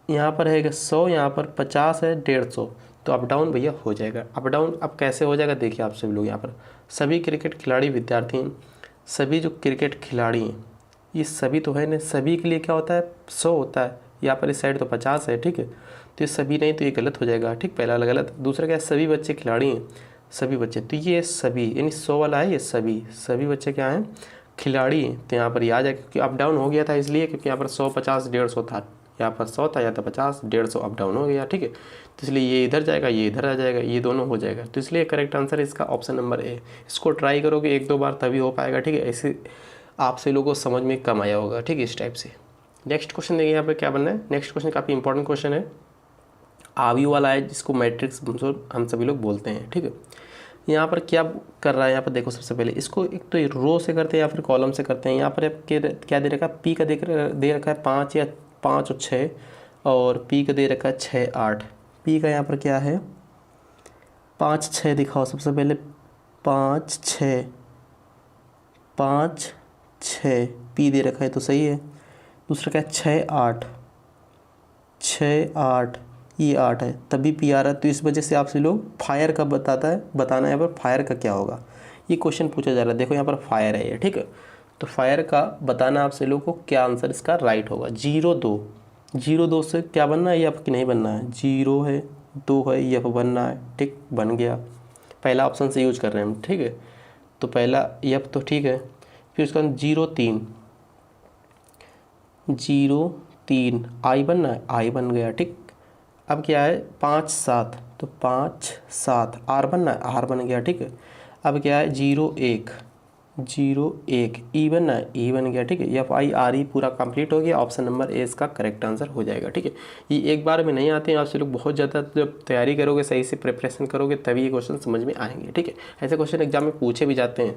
यहाँ पर है 100, यहाँ पर 50 है, 150, तो अप डाउन भैया हो जाएगा। अप डाउन अब कैसे हो जाएगा, देखिए आप सभी लोग यहाँ पर, सभी क्रिकेट खिलाड़ी विद्यार्थी हैं, सभी जो क्रिकेट खिलाड़ी हैं ये सभी तो है ना, सभी के लिए क्या होता है 100 होता है, यहाँ पर इस साइड तो 50 है, ठीक है। तो ये सभी नहीं, तो ये गलत हो जाएगा, ठीक, पहला गलत। दूसरा क्या है, सभी बच्चे खिलाड़ी हैं, सभी बच्चे, तो ये सभी यानी 100 वाला है, ये सभी बच्चे क्या हैं, खिलाड़ी हैं, तो यहाँ पर ये आ जाएगा, क्योंकि अप डाउन हो गया था इसलिए, क्योंकि यहाँ पर 100, 50, 150 था, यहाँ पर 100 था, या तो 50, 150 अप डाउन हो गया, ठीक है। तो इसलिए ये इधर जाएगा, ये इधर आ जाएगा, ये दोनों हो जाएगा, तो इसलिए करेक्ट आंसर इसका ऑप्शन नंबर ए। इसको ट्राई करोगे 1-2 बार तभी हो पाएगा, ठीक है। ऐसे आपसे लोगों को समझ में कम आया होगा, ठीक है, इस टाइप से। नेक्स्ट क्वेश्चन देखिए यहाँ पे क्या बनना है। नेक्स्ट क्वेश्चन काफ़ी इंपॉर्टेंट क्वेश्चन है, आयु वाला है, जिसको मैट्रिक्स हम सभी लोग बोलते हैं, ठीक है। यहाँ पर क्या कर रहा है, यहाँ पर देखो, सबसे पहले इसको एक तो रो से करते हैं या फिर कॉलम से करते हैं। यहाँ पर क्या दे रखा है, पी का दे रखा है 5 या 5 और 6, और पी का दे रखा है 6, 8। पी का यहाँ पर क्या है 5, 6 दिखाओ सबसे पहले, 5, 6, 5, 6 पी दे रखा है तो सही है। दूसरा क्या है 6, 8, 6, 8, ये 8 है, तभी पी आ रहा है। तो इस वजह से आपसे लोग फायर का बताना है, यहाँ पर फायर का क्या होगा, ये क्वेश्चन पूछा जा रहा है। देखो यहाँ पर फायर है ये, ठीक है। तो फायर का बताना आपसे लोग को क्या आंसर इसका राइट होगा। 0-2, 0-2 से क्या बनना है, यफ कि नहीं बनना है, 0 है, 2 है, यफ बनना है, ठीक, बन गया। पहला ऑप्शन से यूज कर रहे हैं हम, ठीक है। तो पहला यफ तो ठीक है, फिर उसका 0-3, 0-3 आई बनना है, आई बन गया, ठीक। अब क्या है 5-7, तो 5-7 आर बनना है, आर बन गया, ठीक है। अब क्या है 0-1, 0-1 ई बनना है, ई बन गया, ठीक है। एफ आई आर ई पूरा कंप्लीट हो गया। ऑप्शन नंबर ए इसका करेक्ट आंसर हो जाएगा, ठीक है। ये एक बार में नहीं आते हैं, आपसे लोग बहुत ज़्यादा जब तैयारी करोगे, सही से प्रिपरेशन करोगे, तभी ये क्वेश्चन समझ में आएंगे, ठीक है। ऐसे क्वेश्चन एग्जाम में पूछे भी जाते हैं।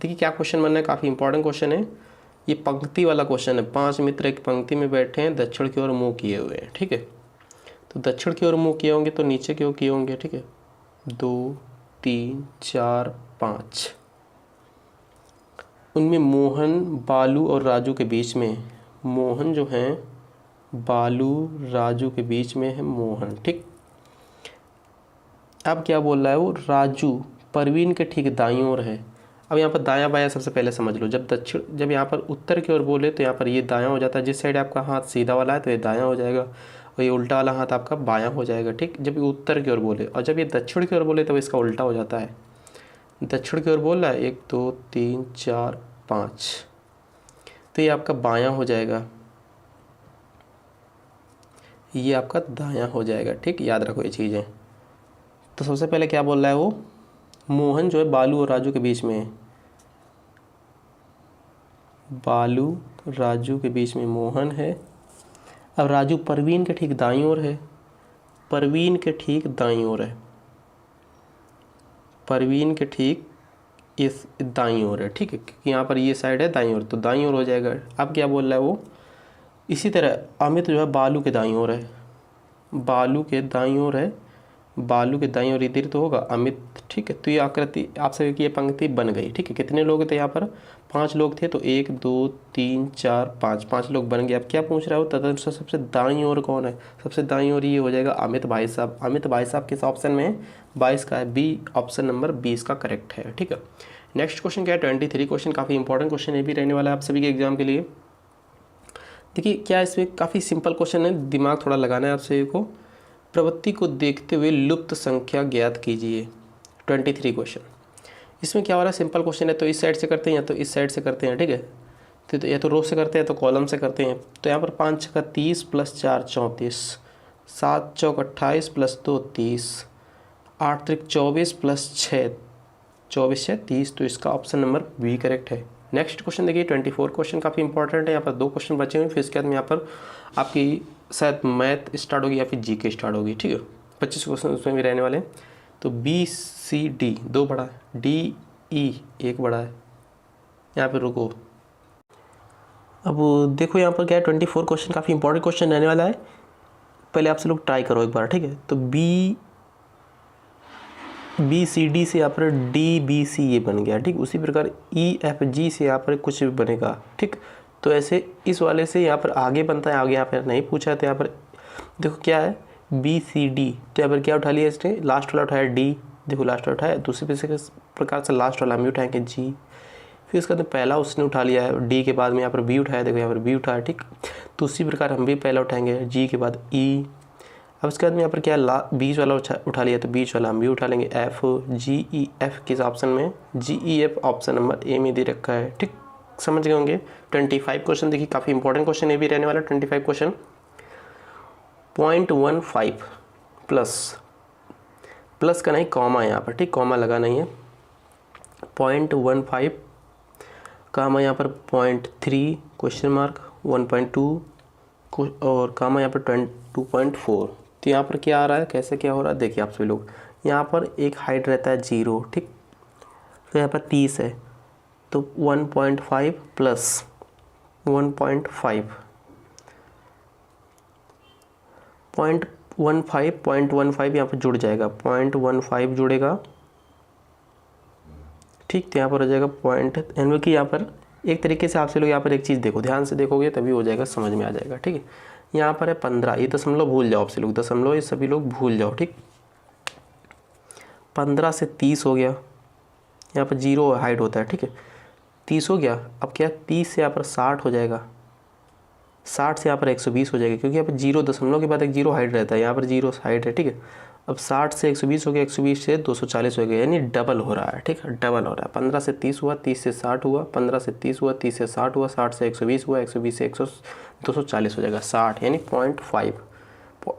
देखिए क्या क्वेश्चन बनना है, काफ़ी इंपॉर्टेंट क्वेश्चन है। ये पंक्ति वाला क्वेश्चन है। 5 मित्र एक पंक्ति में बैठे हैं, दक्षिण की ओर मुँह किए हुए हैं, ठीक है। तो दक्षिण की ओर मुँह किए होंगे तो नीचे की ओर किए होंगे, ठीक है। 2, 3, 4, 5। उनमें मोहन, बालू और राजू के बीच में, मोहन जो हैं, बालू, राजू के बीच में है मोहन, ठीक। अब क्या बोल रहा है वो, राजू परवीन के ठीक दाईं ओर है। अब यहाँ पर दायां बायां सबसे पहले समझ लो। जब यहाँ पर उत्तर की ओर बोले तो यहाँ पर ये दायां हो जाता है। जिस साइड आपका हाथ सीधा वाला है तो ये दायां हो जाएगा, और ये उल्टा वाला हाथ आपका बायां हो जाएगा, ठीक। जब ये उत्तर की ओर बोले, और जब ये दक्षिण की ओर बोले तब इसका उल्टा हो जाता है। दक्षिण की ओर बोल रहा है 1, 2, 3, 4, 5, तो ये आपका बायां हो जाएगा, ये आपका दायां हो जाएगा, ठीक। याद रखो ये चीज़ें। तो सबसे पहले क्या बोल रहा है वो, मोहन जो है बालू और राजू के बीच में है। बालू राजू के बीच में मोहन है। अब राजू परवीन के ठीक दाईं ओर है, परवीन के ठीक दाईं ओर है, परवीन के ठीक इस दाईं ओर है, ठीक है। क्योंकि यहाँ पर ये साइड है दाईं ओर, तो दाईं ओर हो जाएगा। अब क्या बोल रहा है वो, इसी तरह अमित जो है बालू के दाईं ओर है, बालू के दाईं ओर है, बालू के दाईं ओर इधर तो होगा अमित, ठीक है। तो ये आकृति आप सभी की ये पंक्ति बन गई, ठीक है। कितने लोग थे यहाँ पर, 5 लोग थे, तो 1 2 3 4 5, 5 लोग बन गए। अब क्या पूछ रहा हो, तदनुसार सबसे दाईं ओर कौन है, सबसे दाईं ओर ये हो जाएगा अमित भाई साहब। अमित भाई साहब किस ऑप्शन में है, 22 का है, बी ऑप्शन नंबर 20 का करेक्ट है, ठीक है। नेक्स्ट क्वेश्चन क्या है, 23 क्वेश्चन, काफ़ी इंपॉर्टेंट क्वेश्चन ये भी रहने वाला है आप सभी के एग्जाम के लिए। देखिए क्या इसमें काफ़ी सिंपल क्वेश्चन है, दिमाग थोड़ा लगाना है आप सभी को। प्रवृत्ति को देखते हुए लुप्त संख्या ज्ञात कीजिए, 23 क्वेश्चन। इसमें क्या हो रहा है, सिंपल क्वेश्चन है, तो इस साइड से करते हैं या तो इस साइड से करते हैं, ठीक है। तो या तो रो से करते हैं तो कॉलम से करते हैं। तो यहाँ पर 5 छक्का 30 प्लस 4 34, 7 चौक 28 प्लस 2 30, 8 त्रिक 24 प्लस 6 24 6 30। तो इसका ऑप्शन नंबर बी करेक्ट है। नेक्स्ट क्वेश्चन देखिए 24 क्वेश्चन काफ़ी इंपॉर्टेंट है। यहाँ पर 2 क्वेश्चन बचे हुए हैं, फिर इसके बाद में यहाँ पर आपकी शायद मैथ स्टार्ट होगी या फिर जीके स्टार्ट होगी, ठीक है। 25 क्वेश्चन उसमें भी रहने वाले हैं। तो बी सी डी 2 बड़ा है, डी ई 1 बड़ा है। यहाँ पे रुको, अब देखो यहाँ पर क्या है, 24 क्वेश्चन काफ़ी इंपॉर्टेंट क्वेश्चन रहने वाला है। पहले आपसे लोग ट्राई करो एक बार, ठीक है। तो बी सी डी से यहाँ पर डी बी सी ये बन गया, ठीक। उसी प्रकार ई एफ जी से यहाँ पर कुछ भी बनेगा, ठीक। तो ऐसे इस वाले से यहाँ पर आगे बनता है, आगे यहाँ पर नहीं पूछा है। तो यहाँ पर देखो क्या है, बी सी डी, तो यहाँ पर क्या उठा लिया इसने, लास्ट वाला उठाया डी, देखो लास्ट वाला उठाया। दूसरी प्रकार से लास्ट वाला हम भी उठाएंगे जी, फिर उसके बाद पहला उसने उठा लिया है डी के बाद में यहाँ पर बी उठाया, देखो यहाँ पर बी उठाया, ठीक। तो उसी प्रकार हम भी पहला उठाएंगे जी के बाद ई। अब उसके बाद में यहाँ पर क्या बीच वाला उठा लिया, तो बीच वाला हम भी उठा लेंगे एफ, जी ई एफ किस ऑप्शन में, G E F option number A में दे रखा है, ठीक। समझ गए होंगे। 25 क्वेश्चन देखिए काफ़ी इंपॉर्टेंट क्वेश्चन ये भी रहने वाला है। 25 क्वेश्चन 0.15 प्लस का नहीं, कॉमा यहाँ पर, ठीक, कॉमा लगा नहीं है। 0.15 कामा यहाँ पर 0.3 क्वेश्चन मार्क, 1.2 और कामा यहाँ पर 2.4। तो यहाँ पर क्या आ रहा है, कैसे क्या हो रहा है, देखिए आप सभी लोग। यहाँ पर एक हाइट रहता है 0, ठीक। तो यहाँ पर 30 है, तो 1.5 प्लस 1.5 0.15 यहाँ पर जुड़ जाएगा, 0.15 जुड़ेगा, ठीक। तो यहाँ पर हो जाएगा पॉइंट, यानी कि यहाँ पर एक तरीके से आपसे लोग यहाँ पर एक चीज़ देखो, ध्यान से देखोगे तभी हो जाएगा, समझ में आ जाएगा, ठीक है। यहाँ पर है 15, ये दशमलव भूल जाओ आपसे लोग, दशमलव ये सभी लोग भूल जाओ, ठीक। 15 से 30 हो गया, यहाँ पर 0 हाइट होता है, ठीक है। 30 हो गया, अब क्या 30 से यहाँ पर 60 हो जाएगा, 60 से यहाँ पर 120 हो जाएगा, क्योंकि यहाँ पर 0 दशमलव के बाद एक 0 हाइट रहता है, यहाँ पर 0 हाइट है, ठीक है। अब 60 से 120 हो गया, 120 से 240 हो गया, यानी डबल हो रहा है, ठीक है, डबल हो रहा है। 15 से 30 हुआ, 30 से 60 हुआ, 15 से 30 हुआ, 30 से 60 हुआ, 60 से 120 हुआ, 120 से 240 हो जाएगा, 60 यानी 0.5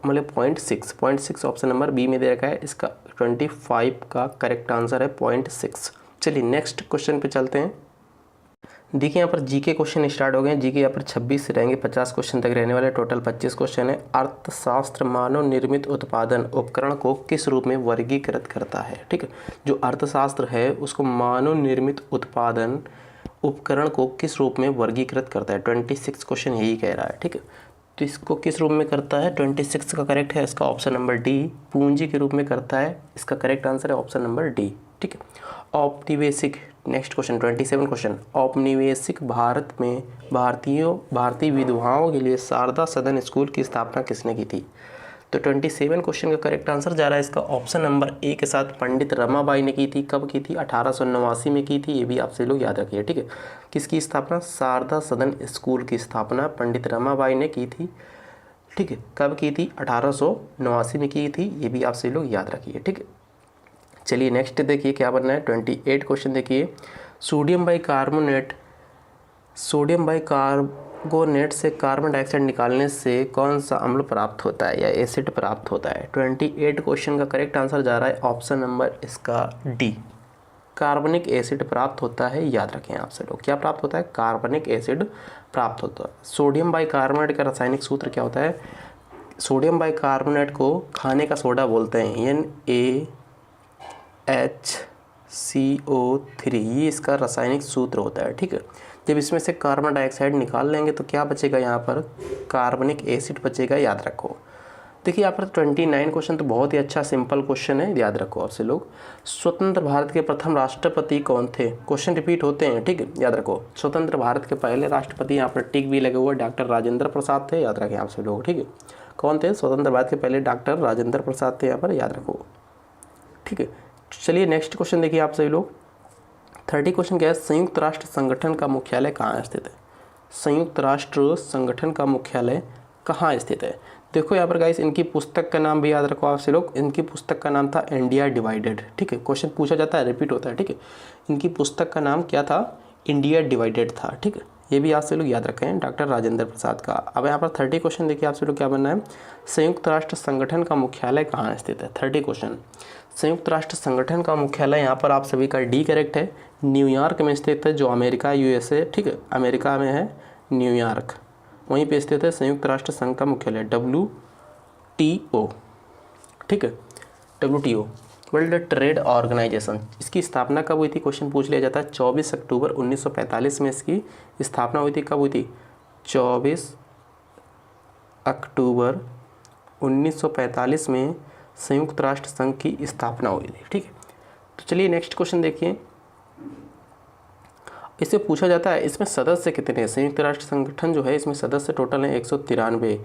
मतलब 0.6 ऑप्शन नंबर बी में दे रखा है। इसका 25 का करेक्ट आंसर है 0.6। चलिए नेक्स्ट क्वेश्चन पे चलते हैं। देखिए यहाँ पर जीके क्वेश्चन स्टार्ट हो गए हैं। जीके यहाँ पर 26 से रहेंगे, 50 क्वेश्चन तक रहने वाले, टोटल 25 क्वेश्चन है। अर्थशास्त्र मानव निर्मित उत्पादन उपकरण को किस रूप में वर्गीकृत करता है, ठीक है। जो अर्थशास्त्र है उसको मानव निर्मित उत्पादन उपकरण को किस रूप में वर्गीकृत करता है, 26 क्वेश्चन यही कह रहा है, ठीक है। तो इसको किस रूप में करता है, 26 का करेक्ट है इसका ऑप्शन नंबर डी, पूंजी के रूप में करता है, इसका करेक्ट आंसर है ऑप्शन नंबर डी, ठीक है। औपनिवेशिक, नेक्स्ट क्वेश्चन 27 क्वेश्चन, औपनिवेशिक भारत में भारतीय विधवाओं के लिए शारदा सदन स्कूल की स्थापना किसने की थी। तो 27 क्वेश्चन का करेक्ट आंसर जा रहा है इसका ऑप्शन नंबर ए के साथ, पंडित रमाबाई ने की थी। कब की थी, 1889 में की थी, ये भी आपसे लोग याद रखिए, ठीक है। किसकी स्थापना, शारदा सदन स्कूल की स्थापना पंडित रमाबाई ने की थी, ठीक है। कब की थी, 1889 में की थी, ये भी आपसे लोग याद रखिए, ठीक है। चलिए नेक्स्ट देखिए क्या बनना है, 28 क्वेश्चन देखिए। सोडियम बाइकार्बोनेट से कार्बन डाइऑक्साइड निकालने से कौन सा अम्ल प्राप्त होता है या एसिड प्राप्त होता है। 28 क्वेश्चन का करेक्ट आंसर जा रहा है ऑप्शन नंबर इसका डी, कार्बनिक एसिड प्राप्त होता है। याद रखें आपसे लोग, क्या प्राप्त होता है, कार्बनिक एसिड प्राप्त होता है। सोडियम बाइकार्बोनेट का रासायनिक सूत्र क्या होता है, सोडियम बाइकार्बोनेट को खाने का सोडा बोलते हैं, NaHCO3, ये इसका रासायनिक सूत्र होता है, ठीक है। जब इसमें से कार्बन डाइऑक्साइड निकाल लेंगे तो क्या बचेगा यहाँ पर, कार्बनिक एसिड बचेगा, याद रखो। देखिए यहाँ पर 29 क्वेश्चन तो बहुत ही अच्छा सिंपल क्वेश्चन है, याद रखो आपसे लोग। स्वतंत्र भारत के प्रथम राष्ट्रपति कौन थे, क्वेश्चन रिपीट होते हैं, ठीक है, याद रखो। स्वतंत्र भारत के पहले राष्ट्रपति, यहाँ पर टिक भी लगे हुए, डॉक्टर राजेंद्र प्रसाद थे, याद रखें आपसे लोग, ठीक है। कौन थे, स्वतंत्र भारत के पहले डॉक्टर राजेंद्र प्रसाद थे, यहाँ पर याद रखो, ठीक है। चलिए नेक्स्ट क्वेश्चन देखिए आप सभी लोग। 30 क्वेश्चन क्या है, संयुक्त राष्ट्र संगठन का मुख्यालय कहाँ स्थित है, संयुक्त राष्ट्र संगठन का मुख्यालय कहाँ स्थित है। देखो यहाँ पर गाइस इनकी पुस्तक का नाम भी याद रखो आपसे लोग, इनकी पुस्तक का नाम था इंडिया डिवाइडेड, ठीक है। क्वेश्चन पूछा जाता है, रिपीट होता है, ठीक है। इनकी पुस्तक का नाम क्या था, इंडिया डिवाइडेड था, ठीक है। ये भी आपसे लोग याद रखें, डॉक्टर राजेंद्र प्रसाद का। अब यहाँ पर 30 क्वेश्चन देखिए आपसे लोग क्या बनना है, संयुक्त राष्ट्र संगठन का मुख्यालय कहाँ स्थित है। 30 क्वेश्चन, संयुक्त राष्ट्र संगठन का मुख्यालय यहाँ पर आप सभी का डी करेक्ट है, न्यूयॉर्क में स्थित है, जो अमेरिका USA, ठीक है, अमेरिका में है न्यूयॉर्क, वहीं पे स्थित है संयुक्त राष्ट्र संघ का मुख्यालय, WTO, ठीक है, WTO, वर्ल्ड ट्रेड ऑर्गेनाइजेशन। इसकी स्थापना कब हुई थी, क्वेश्चन पूछ लिया जाता है। 24 अक्टूबर 1945 में इसकी स्थापना हुई थी। कब हुई थी, 24 अक्टूबर 1945 में संयुक्त राष्ट्र संघ की स्थापना हुई थी, ठीक है। तो चलिए नेक्स्ट क्वेश्चन देखिए, इससे पूछा जाता है इसमें सदस्य कितने हैं, संयुक्त राष्ट्र संगठन जो है इसमें सदस्य टोटल है 193।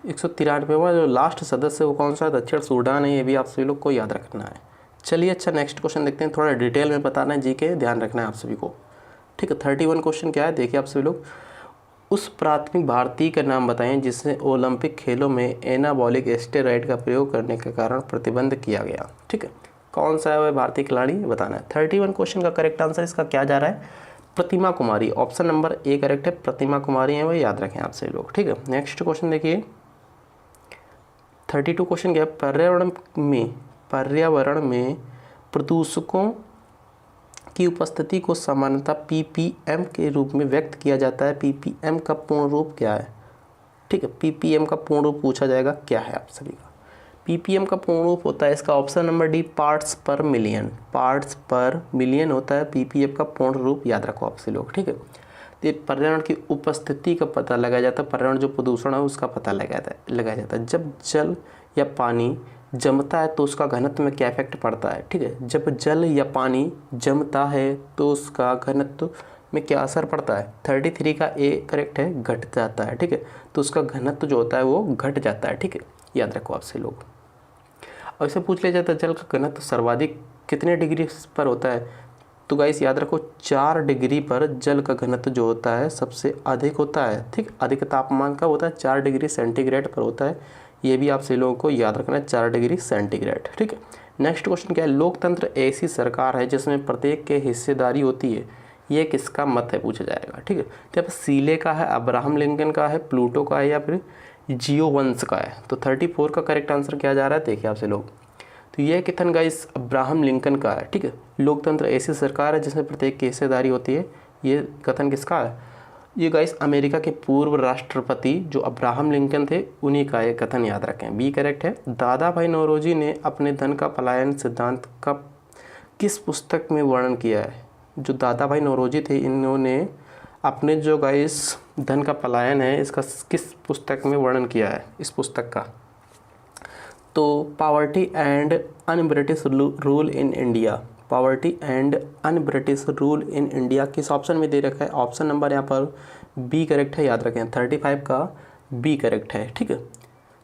193वां जो लास्ट सदस्य है वो कौन सा है, दक्षिण सूडान है, ये भी आप सभी लोग को याद रखना है। चलिए अच्छा नेक्स्ट क्वेश्चन देखते हैं, थोड़ा डिटेल में बताना है, जीके ध्यान रखना है आप सभी को, ठीक है। 31 क्वेश्चन क्या है देखिए आप सभी लोग, उस प्राथमिक भारतीय का नाम बताएं जिसने ओलंपिक खेलों में एनाबॉलिक स्टेरॉइड का प्रयोग करने के कारण प्रतिबंध किया गया, ठीक है। कौन सा है वह भारतीय खिलाड़ी बताना है। 31 क्वेश्चन का करेक्ट आंसर इसका क्या जा रहा है, प्रतिमा कुमारी, ऑप्शन नंबर ए करेक्ट है, प्रतिमा कुमारी है, वह याद रखें आपसे लोग, ठीक है। नेक्स्ट क्वेश्चन देखिए 32 क्वेश्चन क्या है, पर्यावरण में प्रदूषकों की उपस्थिति को सामान्यतः ppm के रूप में व्यक्त किया जाता है। ppm का पूर्ण रूप क्या है, ठीक है, ppm का पूर्ण रूप पूछा जाएगा, क्या है आप सभी का। ppm का पूर्ण रूप होता है इसका ऑप्शन नंबर डी, पार्ट्स पर मिलियन, पार्ट्स पर मिलियन होता है ppm का पूर्ण रूप, याद रखो आपसे लोग, ठीक है। ये पर्यावरण की उपस्थिति का पता लगाया जाता है, पर्यावरण जो प्रदूषण है उसका पता लगाया जाता है। जब जल या पानी जमता है तो उसका घनत्व में क्या इफेक्ट पड़ता है, ठीक है। जब जल या पानी जमता है तो उसका घनत्व में क्या असर पड़ता है। 33 का ए करेक्ट है, घट जाता है, ठीक है, तो उसका घनत्व जो होता है वो घट जाता है, ठीक है, याद रखो आपसे लोग। और इसे पूछ लिया जाता है जल का घनत्व सर्वाधिक कितने डिग्री पर होता है, तो गाइस याद रखो 4 डिग्री पर जल का घनत्व जो होता है सबसे अधिक होता है, ठीक। अधिक तापमान का होता है 4 डिग्री सेंटीग्रेड पर होता है, ये भी आप सभी लोगों को याद रखना है, 4 डिग्री सेंटीग्रेड, ठीक है। नेक्स्ट क्वेश्चन क्या है, लोकतंत्र ऐसी सरकार है जिसमें प्रत्येक के हिस्सेदारी होती है, ये किसका मत है पूछा जाएगा, ठीक है। तो यहाँ पर सीले का है, अब्राहम लिंकन का है, प्लूटो का है, या फिर जियो वंश का है। तो 34 का करेक्ट आंसर क्या जा रहा है देखिए आपसे लोग, तो यह कथन गाइस अब्राहम लिंकन का है, ठीक है। लोकतंत्र ऐसी सरकार है जिसमें प्रत्येक की हिस्सेदारी होती है, ये कथन किसका है, ये गाइस अमेरिका के पूर्व राष्ट्रपति जो अब्राहम लिंकन थे उन्हीं का ये कथन, याद रखें, बी करेक्ट है। दादा भाई नौरोजी ने अपने धन का पलायन सिद्धांत का किस पुस्तक में वर्णन किया है। जो दादा भाई नौरोजी थे इन्होंने अपने जो गाइस धन का पलायन है इसका किस पुस्तक में वर्णन किया है, इस पुस्तक का, तो poverty and un British rule in India, poverty and un British rule in India किस ऑप्शन में दे रखा है, ऑप्शन नंबर यहाँ पर बी करेक्ट है, याद रखें, 35 का बी करेक्ट है, ठीक है।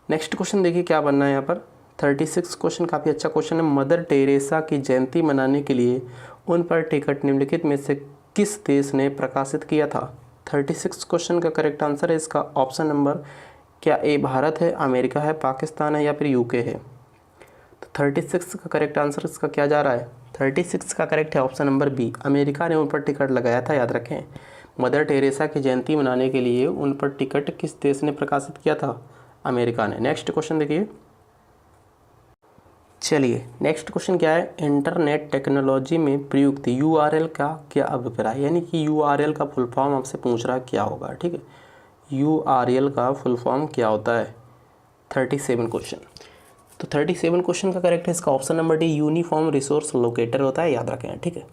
नेक्स्ट क्वेश्चन देखिए क्या बनना है यहाँ पर, 36 क्वेश्चन काफ़ी अच्छा क्वेश्चन है, मदर टेरेसा की जयंती मनाने के लिए उन पर टिकट निम्नलिखित में से किस देश ने प्रकाशित किया था। 36 क्वेश्चन का करेक्ट आंसर है इसका ऑप्शन नंबर क्या ए भारत है, अमेरिका है, पाकिस्तान है, या फिर यूके है। तो 36 का करेक्ट आंसर इसका क्या जा रहा है, 36 का करेक्ट है ऑप्शन नंबर बी, अमेरिका ने उन पर टिकट लगाया था, याद रखें। मदर टेरेसा की जयंती मनाने के लिए उन पर टिकट किस देश ने प्रकाशित किया था, अमेरिका ने। नेक्स्ट क्वेश्चन देखिए, चलिए नेक्स्ट क्वेश्चन क्या है, इंटरनेट टेक्नोलॉजी में प्रयुक्त URL का क्या अभिप्राय, यानी कि URL का फुल फॉर्म आपसे पूछ रहा है क्या होगा, ठीक है। URL का फुल फॉर्म क्या होता है, 37 क्वेश्चन। तो 37 क्वेश्चन का करेक्ट है इसका option number D, uniform resource locator होता है, याद रखें, ठीक है।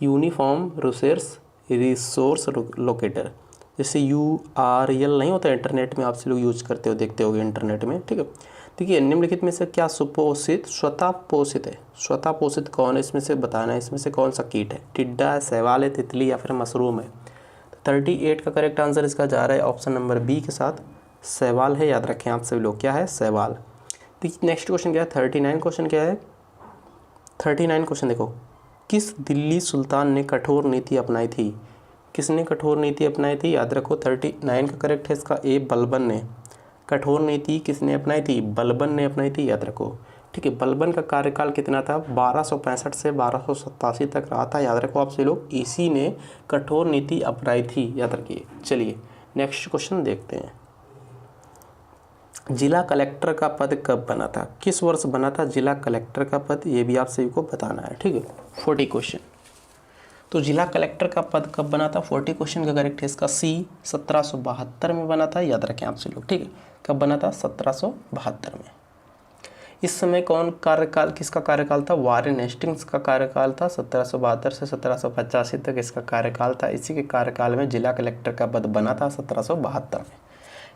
यूनिफॉर्म रिसोर्स रिसोर्स लोकेटर, जैसे URL नहीं होता इंटरनेट में, आपसे लोग यूज करते हो, देखते होगे इंटरनेट में, ठीक है। देखिए निम्नलिखित में से क्या सुपोषित स्वतः पोषित है? स्वतः पोषित कौन है इसमें से बताना है, इसमें से कौन सा कीट है? टिड्डा है, शैवाल है, तितली या फिर मशरूम है? 38 का करेक्ट आंसर इसका जा रहा है ऑप्शन नंबर बी के साथ, शैवाल है। याद रखें आप सभी लोग, क्या है? शैवाल। देखिए नेक्स्ट क्वेश्चन क्या है, 39 क्वेश्चन क्या है? 39 क्वेश्चन देखो, किस दिल्ली सुल्तान ने कठोर नीति अपनाई थी? किसने कठोर नीति अपनाई थी? याद रखो 39 का करेक्ट है इसका ए, बलबन ने। कठोर नीति किसने अपनाई थी? बलबन ने अपनाई थी, याद रखो, ठीक है। बलबन का कार्यकाल कितना था? 1265 से 1287 तक रहा था, याद रखो आपसे लोग। इसी ने कठोर नीति अपनाई थी, याद रखिए। चलिए नेक्स्ट क्वेश्चन देखते हैं। जिला कलेक्टर का पद कब बना था? किस वर्ष बना था जिला कलेक्टर का पद? ये भी आप सभी को बताना है, ठीक है। 40 क्वेश्चन, तो जिला कलेक्टर का पद कब बना था? 40 क्वेश्चन का करेक्ट है इसका सी, 1772 में बना था, याद रखें आपसे लोग, ठीक है। कब बना था? 1772 में। इस समय कौन कार्यकाल, किसका कार्यकाल था? वारेन हेस्टिंग्स का कार्यकाल था। 1772 से 1785 तक इसका कार्यकाल था। इसी के कार्यकाल में जिला कलेक्टर का पद बना था 1772 में।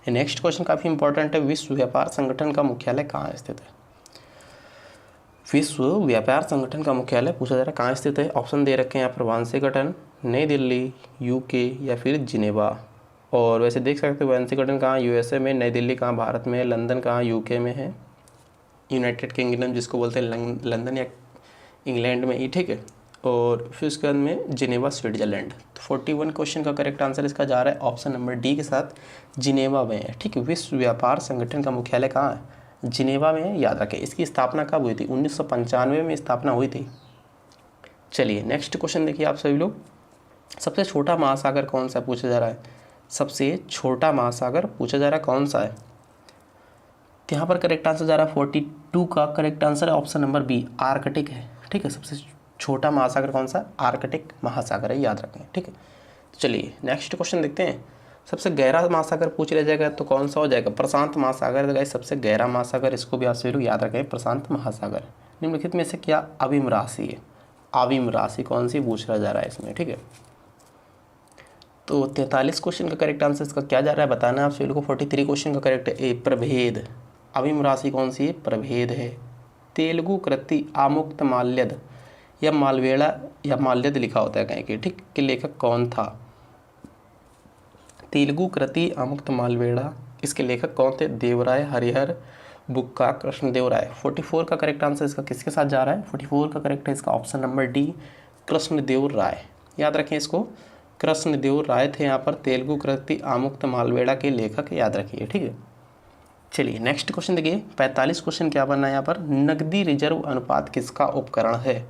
नेक्स्ट क्वेश्चन काफ़ी इंपॉर्टेंट है, विश्व व्यापार संगठन का मुख्यालय कहाँ स्थित है? विश्व व्यापार संगठन का मुख्यालय पूछा जा रहा है कहाँ स्थित है? ऑप्शन दे रखे हैं यहाँ पर, वाशिंगटन, नई दिल्ली, यूके या फिर जिनेवा। और वैसे देख सकते हो वाशिंगटन कहाँ? USA में, नई दिल्ली कहाँ? भारत में, लंदन कहाँ? UK में है, यूनाइटेड किंगडम जिसको बोलते हैं लंदन या इंग्लैंड में ही, ठीक है। और फिर उसके बाद में जिनेवा, स्विट्जरलैंड। तो 41 क्वेश्चन का करेक्ट आंसर इसका जा रहा है ऑप्शन नंबर डी के साथ, जिनेवा में है, ठीक है। विश्व व्यापार संगठन का मुख्यालय कहाँ है? जिनेवा में है, याद रखें। इसकी स्थापना कब हुई थी? 1995 में स्थापना हुई थी। चलिए नेक्स्ट क्वेश्चन देखिए आप सभी लोग, सबसे छोटा महासागर कौन सा पूछा जा रहा है? सबसे छोटा महासागर पूछा जा रहा है कौन सा है? तो यहाँ पर करेक्ट आंसर जा रहा है 42 का करेक्ट आंसर है ऑप्शन नंबर बी, आर्कटिक है, ठीक है। सबसे छोटा महासागर कौन सा? आर्कटिक महासागर है, याद रखें, ठीक है। तो चलिए नेक्स्ट क्वेश्चन देखते हैं। सबसे गहरा महासागर पूछ लिया जाएगा तो कौन सा हो जाएगा? प्रशांत महासागर। गाइस सबसे गहरा महासागर, इसको भी आप सभी लोग याद रखें, प्रशांत महासागर। निम्नलिखित में से क्या अविम राशि है? अविम राशि कौन सी पूछ रहा जा रहा है इसमें, ठीक है। तो 43 क्वेश्चन का करेक्ट आंसर इसका क्या जा रहा है बताना है आप सभी लोग को। 43 क्वेश्चन का करेक्ट है ए, प्रभेद। अविम राशि कौन सी है? प्रभेद है। तेलुगु कृति आमुक्त माल्यद या मालवेड़ा या माल्यद लिखा होता है कहीं के, ठीक, के लेखक कौन था? तेलुगु कृति आमुक्त मालवेड़ा, इसके लेखक कौन थे? देवराय, हरिहर, बुक्का, कृष्णदेव राय। 44 का करेक्ट आंसर इसका किसके साथ जा रहा है? 44 का करेक्ट है इसका ऑप्शन नंबर डी, कृष्णदेव राय। याद रखें इसको, कृष्णदेव राय थे यहाँ पर तेलुगु कृति आमुक्त मालवेड़ा के लेखक, याद रखिए, ठीक है। चलिए नेक्स्ट क्वेश्चन देखिए, 45 क्वेश्चन क्या बनना है यहाँ पर? नकदी रिजर्व अनुपात किसका उपकरण है?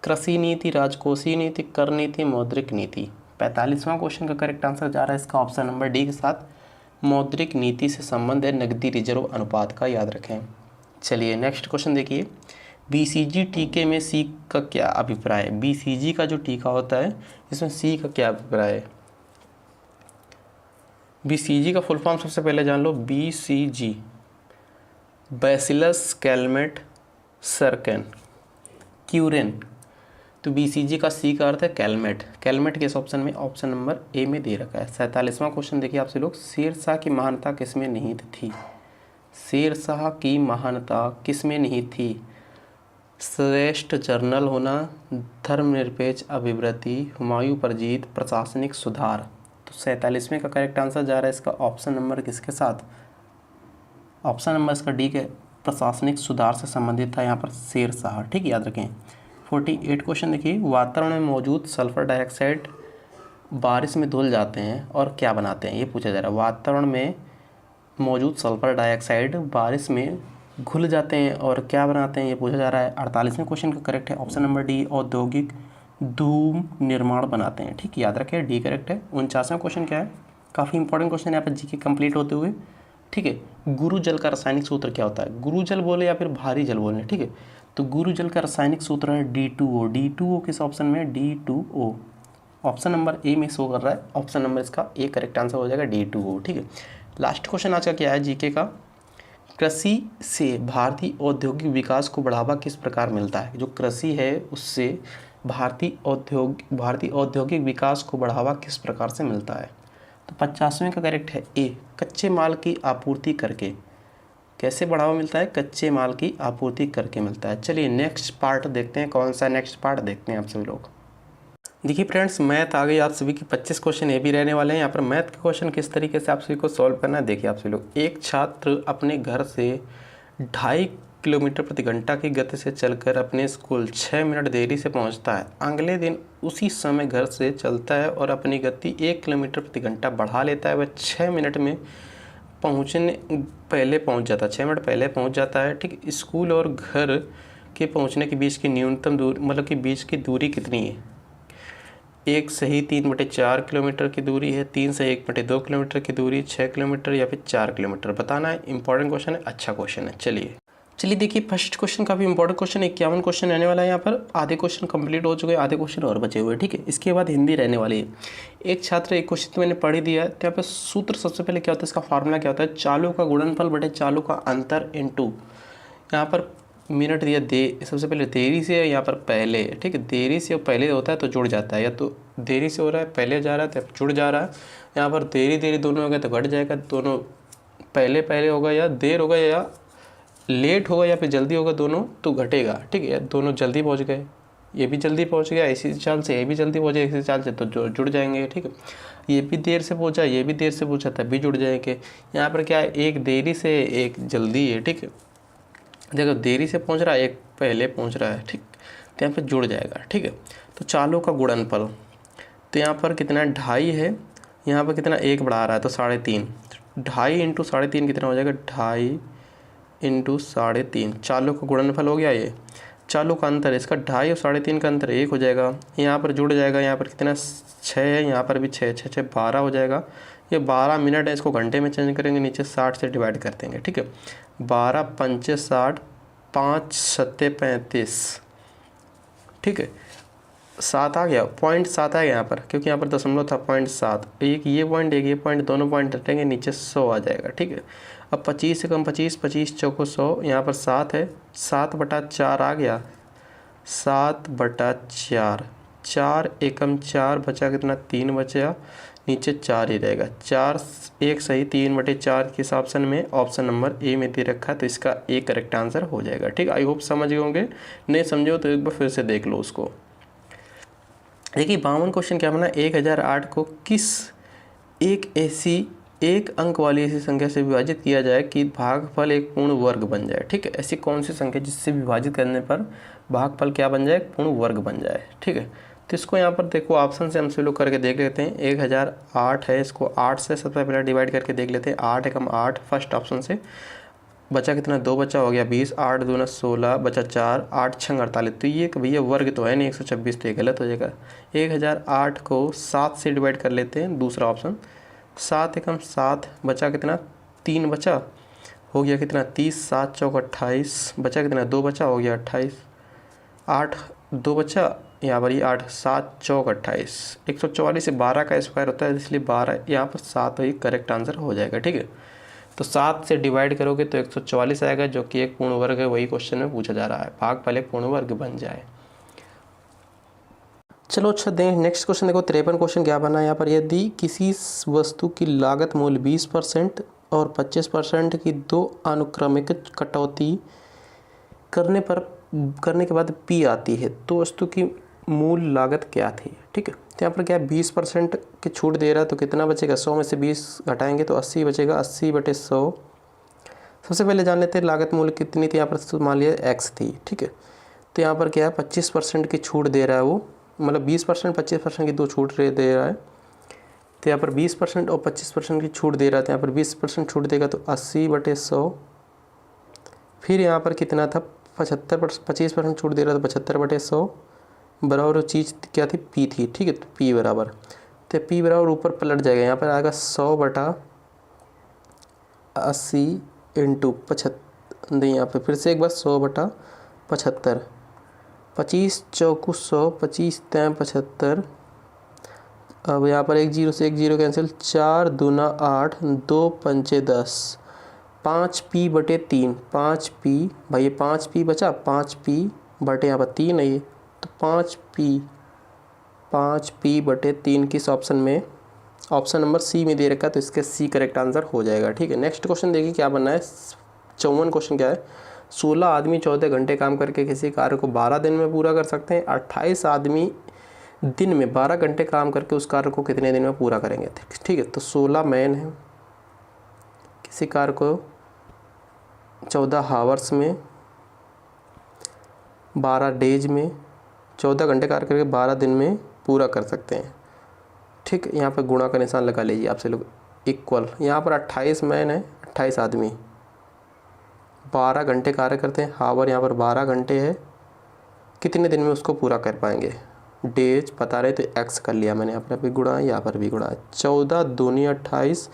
कृषि नीति, राजकोषीय नीति, कर नीति, मौद्रिक नीति। 45वां क्वेश्चन का करेक्ट आंसर जा रहा है इसका ऑप्शन नंबर डी के साथ, मौद्रिक नीति से संबंध है नकदी रिजर्व अनुपात का, याद रखें। चलिए नेक्स्ट क्वेश्चन देखिए, BCG टीके में सी का क्या अभिप्राय है? BCG का जो टीका होता है इसमें सी का क्या अभिप्राय है? BCG का फुल फॉर्म सबसे पहले जान लो। BCG बैसिलस कैलमेट सर्कन क्यूरेन। तो BCG का सी का अर्थ है कैलमेट। कैलमेट किस ऑप्शन में? ऑप्शन नंबर ए में दे रखा है। 47वां क्वेश्चन देखिए आपसे लोग, शेरशाह की महानता किसमें निहित थी? शेरशाह की महानता किसमें निहित थी? श्रेष्ठ जर्नल होना, धर्मनिरपेक्ष अभिवृत्ति, हुमायूं पर जीत, प्रशासनिक सुधार। तो 47वें का करेक्ट आंसर जा रहा है इसका ऑप्शन नंबर किसके साथ? ऑप्शन नंबर इसका डी के, प्रशासनिक सुधार से संबंधित था यहाँ पर शेरशाह, ठीक, याद रखें। 48 क्वेश्चन देखिए, वातावरण में मौजूद सल्फर डाइऑक्साइड बारिश में धुल जाते हैं और क्या बनाते हैं? ये पूछा जा रहा है। वातावरण में मौजूद सल्फर डाइऑक्साइड बारिश में घुल जाते हैं और क्या बनाते हैं? ये पूछा जा रहा है। 48वें क्वेश्चन का करेक्ट है ऑप्शन नंबर डी, औद्योगिक धूम निर्माण बनाते हैं, ठीक, याद रखें, डी करेक्ट है। 49वां क्वेश्चन क्या है? काफ़ी इंपॉर्टेंट क्वेश्चन है यहाँ पर जीके कंप्लीट होते हुए, ठीक है। गुरु जल का रासायनिक सूत्र क्या होता है? गुरु जल बोले या फिर भारी जल बोले, ठीक है। तो गुरु जल का रासायनिक सूत्र है D2O। D2O किस ऑप्शन में? D2O ऑप्शन नंबर ए में शो कर रहा है। ऑप्शन नंबर इसका ए करेक्ट आंसर हो जाएगा D2O, ठीक है। लास्ट क्वेश्चन आज का क्या है जीके का? कृषि से भारतीय औद्योगिक विकास को बढ़ावा किस प्रकार मिलता है? जो कृषि है उससे भारतीय औद्योगिक विकास को बढ़ावा किस प्रकार से मिलता है? तो 50वें का करेक्ट है ए, कच्चे माल की आपूर्ति करके। कैसे बढ़ावा मिलता है? कच्चे माल की आपूर्ति करके मिलता है। चलिए नेक्स्ट पार्ट देखते हैं, कौन सा नेक्स्ट पार्ट देखते हैं आप सभी लोग। देखिए फ्रेंड्स, मैथ आ गई आप सभी की 25 क्वेश्चन ये भी रहने वाले हैं। यहाँ पर मैथ के क्वेश्चन किस तरीके से आप सभी को सॉल्व करना है देखिए आप सभी लोग। एक छात्र अपने घर से 2.5 किलोमीटर प्रति घंटा की गति से चलकर अपने स्कूल 6 मिनट देरी से पहुंचता है। अगले दिन उसी समय घर से चलता है और अपनी गति 1 किलोमीटर प्रति घंटा बढ़ा लेता है। वह 6 मिनट में पहले पहुंच जाता है, 6 मिनट पहले पहुंच जाता है। ठीक, स्कूल और घर के पहुंचने के बीच की न्यूनतम दूरी, मतलब कि बीच की दूरी कितनी है? 1 सही 3/4 किलोमीटर की दूरी है, 3 से 1/2 किलोमीटर की दूरी, 6 किलोमीटर या फिर 4 किलोमीटर बताना है। इंपॉर्टेंट क्वेश्चन है, अच्छा क्वेश्चन है। चलिए देखिए फर्स्ट क्वेश्चन काफ़ी इंपॉर्टेंट क्वेश्चन है। 51 क्वेश्चन रहने वाला है। यहाँ पर आधे क्वेश्चन कंप्लीट हो चुके हैं, आधे क्वेश्चन और बचे हुए हैं। ठीक है, इसके बाद हिंदी रहने वाली है। एक छात्र, एक क्वेश्चन तो मैंने पढ़ ही दिया है। तो यहाँ पर सूत्र सबसे पहले क्या होता है, इसका फॉर्मूला क्या होता है? चालों का गुणनफल बटे चालों का अंतर इनटू, यहाँ पर मिनट दिया दे, सबसे पहले देरी से, यहाँ पर पहले। ठीक है, देरी से और पहले होता है तो जुड़ जाता है, या तो देरी से हो रहा है पहले जा रहा है तो जुड़ जा रहा है। यहाँ पर देरी दोनों हो गया तो घट जाएगा, दोनों पहले होगा या देर होगा या लेट होगा या फिर जल्दी होगा दोनों तो घटेगा। ठीक है, दोनों जल्दी पहुँच गए, ये भी जल्दी पहुँच गया इसी चाल से, ये भी जल्दी पहुँचे इसी चाल से, तो जुड़ जाएंगे। ठीक है, ये भी देर से पहुँचा, ये भी देर से पहुँचा, तब भी जुड़ जाएंगे। यहाँ पर क्या है, एक देरी से एक जल्दी है। ठीक है, देखो देरी से पहुंच रहा है, एक पहले पहुंच रहा है। ठीक, तो यहाँ पे जुड़ जाएगा। ठीक है, तो चालों का गुणनफल, तो यहाँ पर कितना 2.5 है, यहाँ पर कितना 1 बढ़ा रहा है तो 3.5, 2.5 इंटू 3.5 कितना हो जाएगा? 2.5 इंटू 3.5, चालों का गुणनफल हो गया। ये चालों का अंतर, इसका 2.5 और 3.5 का अंतर 1 हो जाएगा। यहाँ पर जुड़ जाएगा, यहाँ पर कितना 6 है, यहाँ पर भी 6, 6 6 12 हो जाएगा। ये 12 मिनट है, इसको घंटे में चेंज करेंगे, नीचे 60 से डिवाइड कर देंगे। ठीक है, 12 पंचे 60, 5 सत्ते 35। ठीक है, 7 आ गया, 0.7 आ गया यहाँ पर, क्योंकि यहाँ पर दशमलव था। 0.7, एक ये पॉइंट एक ये पॉइंट, दोनों पॉइंट हटेंगे, नीचे 100 आ जाएगा। ठीक है, अब 25 से कम 25, 25 चौको 100, यहाँ पर 7 है, 7/4 आ गया, 7/4, 4 एकम 4 बचा, कितना 3 बचा, नीचे 4 ही रहेगा। 4 1 सही 3/4 किस ऑप्शन में? ऑप्शन नंबर ए में दे रखा है, तो इसका ए करेक्ट आंसर हो जाएगा। ठीक, आई होप समझ गए होंगे, नहीं समझे हो तो एक बार फिर से देख लो उसको। देखिए 52 क्वेश्चन क्या बना, 1008 को किस एक अंक वाली ऐसी संख्या से विभाजित किया जाए कि भागफल एक पूर्ण वर्ग बन जाए। ठीक है, ऐसी कौन सी संख्या जिससे विभाजित करने पर भागफल क्या बन जाए? पूर्ण वर्ग बन जाए। ठीक है, तो इसको यहाँ पर देखो ऑप्शन से हम सभी लोग करके देख लेते हैं। 1008 है, इसको 8 से सबसे पहले डिवाइड करके देख लेते हैं। 8 एकम 8 फर्स्ट ऑप्शन से, बचा कितना 2 बचा, हो गया 20, 8 दूना 16, बचा 4, 8 छंग 48। तो ये भैया वर्ग तो है नहीं 126, तो ये गलत हो जाएगा। 1008 को 7 से डिवाइड कर लेते हैं, दूसरा ऑप्शन। 7 एकम 7, बचा कितना 3 बचा, हो गया कितना 30, 7 चौक 28, बचा कितना 2 बचा, हो गया 28, 8 2 बचा, यहाँ पर ये 8, 7 चौक 28, 144 से 12 का स्क्वायर होता है, इसलिए 12 यहाँ पर 7 ही करेक्ट आंसर हो जाएगा। ठीक है, तो 7 से डिवाइड करोगे तो 144 आएगा, जो कि एक पूर्ण वर्ग है। वही क्वेश्चन में पूछा जा रहा है, भागफल एक पूर्ण वर्ग बन जाए। चलो अच्छा दें नेक्स्ट क्वेश्चन, देखो 53 क्वेश्चन क्या बना है यहाँ पर। यदि किसी वस्तु की लागत मूल्य 20% और 25% की दो अनुक्रमिक कटौती करने के बाद P आती है, तो वस्तु की मूल लागत क्या थी? ठीक है, तो यहाँ पर क्या 20% की छूट दे रहा है, तो कितना बचेगा? 100 में से 20 घटाएंगे तो 80 बचेगा, 80/100। सबसे पहले जान लेते हैं लागत मूल्य कितनी थी। यहाँ पर मान लिया x थी। ठीक है, तो यहाँ पर क्या है 25% की छूट दे रहा है वो, मतलब 20% 25% की दो छूट दे रहा है। तो यहाँ पर 20% और 25% की छूट दे रहा था, यहाँ पर 20% छूट देगा तो 80/100। फिर यहाँ पर कितना था 25% छूट दे रहा था, 75/100 बराबर चीज़ क्या थी? P थी। ठीक है, तो P बराबर, तो P बराबर ऊपर पलट जाएगा, यहाँ पर आएगा 100/80 इंटू 75, नहीं यहाँ पर फिर से एक बार 100/75, 25 चौकू 100, 25 तैं 75। अब यहाँ पर एक जीरो से एक जीरो कैंसिल, 4 दूना 8, 2 पंचे 10, 5P/3, 5P भाई 5P बचा, 5P बटे यहाँ पर 3 है ये, तो 5p/3 किस ऑप्शन में, ऑप्शन नंबर सी में दे रखा है, तो इसके सी करेक्ट आंसर हो जाएगा। ठीक है, नेक्स्ट क्वेश्चन देखिए क्या बनना है। 54 क्वेश्चन क्या है, 16 आदमी 14 घंटे काम करके किसी कार्य को 12 दिन में पूरा कर सकते हैं। 28 आदमी दिन में 12 घंटे काम करके उस कार्य को कितने दिन में पूरा करेंगे। ठीक है, तो 16 मैन है, किसी कार्य को 14 हावर्स में, 12 डेज में, 14 घंटे कार्य करके 12 दिन में पूरा कर सकते हैं। ठीक, यहाँ पर गुणा का निशान लगा लीजिए आपसे लोग, इक्वल। यहाँ पर 28 मैन है, 28 आदमी 12 घंटे कार्य करते हैं, हावर यहाँ पर 12 घंटे है, कितने दिन में उसको पूरा कर पाएंगे। डेज पता रहे तो एक्स कर लिया मैंने, यहाँ पर भी गुणा यहाँ पर भी गुणा। 14 दूनी 28,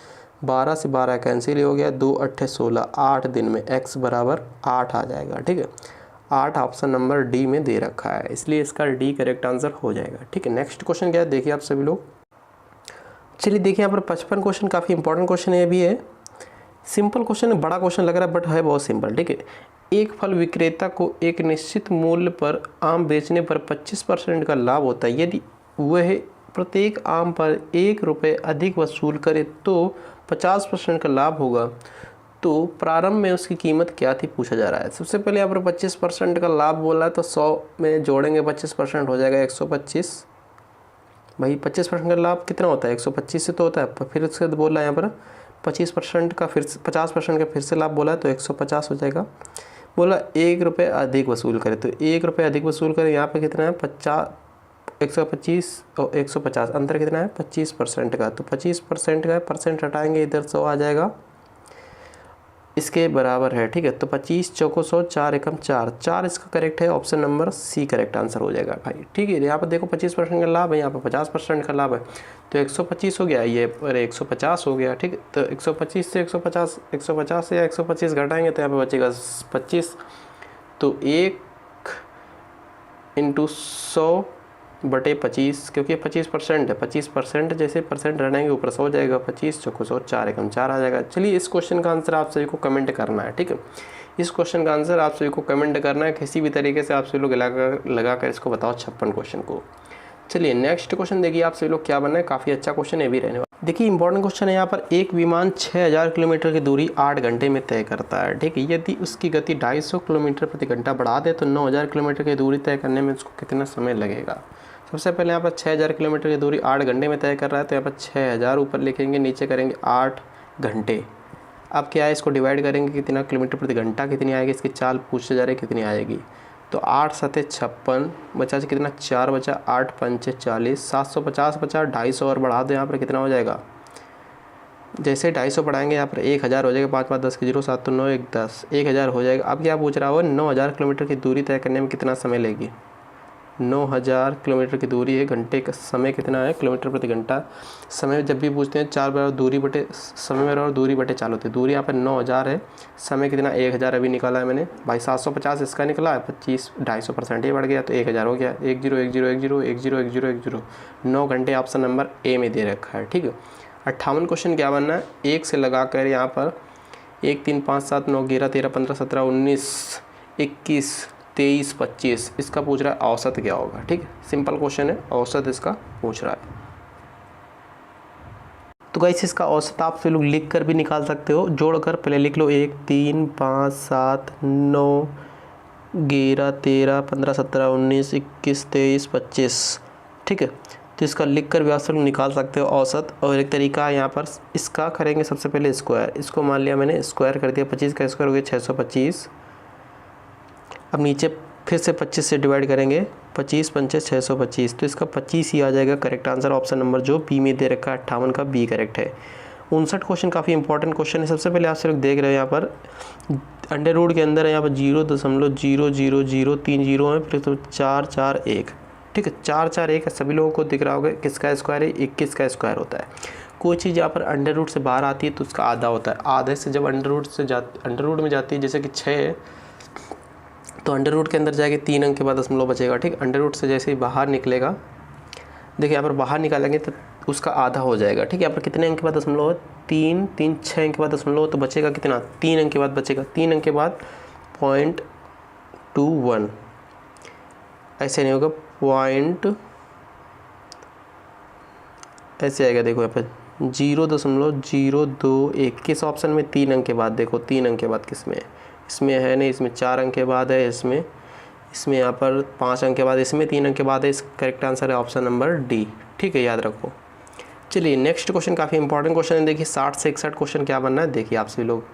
12 से 12 कैंसिल हो गया, 2 8 16, 8 दिन में x बराबर 8 आ जाएगा। ठीक है, 8 ऑप्शन नंबर डी में दे रखा है, इसलिए इसका डी करेक्ट आंसर हो जाएगा। ठीक है, नेक्स्ट क्वेश्चन क्या है देखिए आप सभी लोग। चलिए देखिए यहाँ पर 55 क्वेश्चन काफ़ी इंपॉर्टेंट क्वेश्चन है, भी है सिंपल क्वेश्चन है, बड़ा क्वेश्चन लग रहा है बट है बहुत सिंपल। ठीक है, एक फल विक्रेता को एक निश्चित मूल्य पर आम बेचने पर 25% का लाभ होता है। यदि वह प्रत्येक आम पर 1 रुपये अधिक वसूल करे तो 50% का लाभ होगा। तो प्रारंभ में उसकी कीमत क्या थी पूछा जा रहा है। सबसे पहले यहाँ पर 25% का लाभ बोला है, तो 100 में जोड़ेंगे 25% हो जाएगा 125। भाई 25% का लाभ कितना होता है, 125 से तो होता है। फिर उसके बाद बोला यहाँ पर 25% का, फिर 50% का फिर से लाभ बोला है, तो 150 हो जाएगा। बोला 1 रुपये अधिक वसूल करे, तो 1 रुपये अधिक वसूल करे, यहाँ पे कितना है 125 और 150, अंतर कितना है 25% का। तो 25% का परसेंट हटाएंगे, इधर 100 आ जाएगा, इसके बराबर है। ठीक है, तो 25 चौको 100, 4 एकम 4, 4 इसका करेक्ट है, option number C correct answer हो जाएगा भाई। ठीक है, यहाँ पर देखो 25% का लाभ है, यहाँ पर 50% का लाभ है, तो 125 हो गया, ये अरे 150 हो गया। ठीक है, तो 125 से 150 से या 125 घटाएंगे तो यहाँ पर बचेगा 25, तो 1 × 100/25, क्योंकि 25% है, 25% जैसे परसेंट रहने ऊपर 100 हो जाएगा, 25 चौको 100, 4 एकम 4 आ जाएगा। चलिए इस क्वेश्चन का आंसर आप सभी को कमेंट करना है। ठीक है, इस क्वेश्चन का आंसर आप सभी को कमेंट करना है, किसी भी तरीके से आप सभी लोग लगा कर इसको बताओ 56 क्वेश्चन को। चलिए नेक्स्ट क्वेश्चन देखिए आप सभी लोग क्या बनना है, काफ़ी अच्छा क्वेश्चन है भी रहने वाला। देखिए इंपॉर्टेंट क्वेश्चन है यहाँ पर, एक विमान 6000 किलोमीटर की दूरी 8 घंटे में तय करता है। ठीक है, यदि उसकी गति 250 किलोमीटर प्रति घंटा बढ़ा दे तो 9000 किलोमीटर की दूरी तय करने में उसको कितना समय लगेगा। सबसे पहले यहाँ पर 6000 किलोमीटर की दूरी 8 घंटे में तय कर रहा है, तो यहाँ पर 6000 ऊपर लिखेंगे, नीचे करेंगे 8 घंटे। अब क्या है, इसको डिवाइड करेंगे, कितना किलोमीटर प्रति घंटा कितनी आएगी, इसकी चाल पूछे जा रही है कितनी आएगी। तो 8 7 56 बचा, कितना 4 बचा, 8 5 40, 750 बचा, 250 और बढ़ा दो, यहाँ पर कितना हो जाएगा। जैसे 250 बढ़ाएंगे यहाँ पर 1000 हो जाएगा, 5 5 10 के 0, 7 तो 9 1 10, 1000 हो जाएगा। अब क्या पूछ रहा हो, 9000 किलोमीटर की दूरी तय करने में कितना समय लेगी। 9000 किलोमीटर की दूरी है, घंटे का समय कितना है, किलोमीटर प्रति घंटा। समय जब भी पूछते हैं 4 बराबर दूरी बटे समय बराबर दूरी बटे 4 होती है। दूरी यहाँ पर 9000 है, समय कितना 1000 अभी निकाला है मैंने भाई, 750 इसका निकला है, 25 250% ये बढ़ गया, तो 1000 हो गया। 10 10 10 10 10 10 10, 9 घंटे ऑप्शन नंबर ए में दे रखा है। ठीक है, 58 क्वेश्चन क्या बनना है, 1 से लगा कर यहाँ पर 1 3 5 7 9 11 13 15 17 19 21 23 25, इसका पूछ रहा है औसत क्या होगा। ठीक है, सिंपल क्वेश्चन है, औसत इसका पूछ रहा है। तो गाइस इसका औसत आप से लोग लिख कर भी निकाल सकते हो, जोड़कर पहले लिख लो 1 3 5 7 9 11 13 15 17 19 21 23 25। ठीक है, तो इसका लिख कर भी आप लोग निकाल सकते हो औसत। और एक तरीका है यहाँ पर, इसका करेंगे सबसे पहले स्क्वायर, इसको मान लिया मैंने स्क्वायर कर दिया, 25 का स्क्वायर हो गया 625। अब नीचे फिर से 25 से डिवाइड करेंगे, 25 पंचे 625, तो इसका 25 ही आ जाएगा करेक्ट आंसर, ऑप्शन नंबर जो बी में दे रखा है 58 का बी करेक्ट है। 59 क्वेश्चन काफ़ी इंपॉर्टेंट क्वेश्चन है। सबसे पहले आप लोग देख रहे हो यहाँ पर अंडर रूट के अंदर है, यहाँ पर 0.0003 जीरो है, फिर तो 4 4 1। ठीक है, 4 4 1 सभी लोगों को दिख रहा होगा, किसका स्क्वायर है 21 का स्क्वायर होता है। कोई चीज़ यहाँ पर अंडर रूट से बाहर आती है तो उसका आधा होता है, आधे से जब अंडर रूट में जाती है, जैसे कि 6 है तो अंडर रूट के अंदर जाएगी 3 अंक के बाद दशमलव बचेगा। ठीक, अंडर रूट से जैसे ही बाहर निकलेगा, देखिए यहाँ पर बाहर निकालेंगे तो उसका आधा हो जाएगा। ठीक है, यहाँ पर कितने अंक के बाद दशमलव है, 3 3 6 अंक के बाद दशमलव, तो बचेगा कितना 3 अंक के बाद बचेगा, 3 अंक के बाद 0.21, ऐसे नहीं होगा पॉइंट ऐसे आएगा, देखो यहाँ पर 0.021। किस ऑप्शन में 3 अंक के बाद, देखो 3 अंक के बाद किस में है, इसमें है नहीं, इसमें 4 अंक के बाद है, इसमें यहाँ पर 5 अंक के बाद, इसमें 3 अंक के बाद है। इस करेक्ट आंसर है ऑप्शन नंबर डी। ठीक है, याद रखो। चलिए नेक्स्ट क्वेश्चन काफ़ी इंपॉर्टेंट क्वेश्चन है। देखिए 60 से 61 क्वेश्चन क्या बनना है, देखिए आप सभी लोग।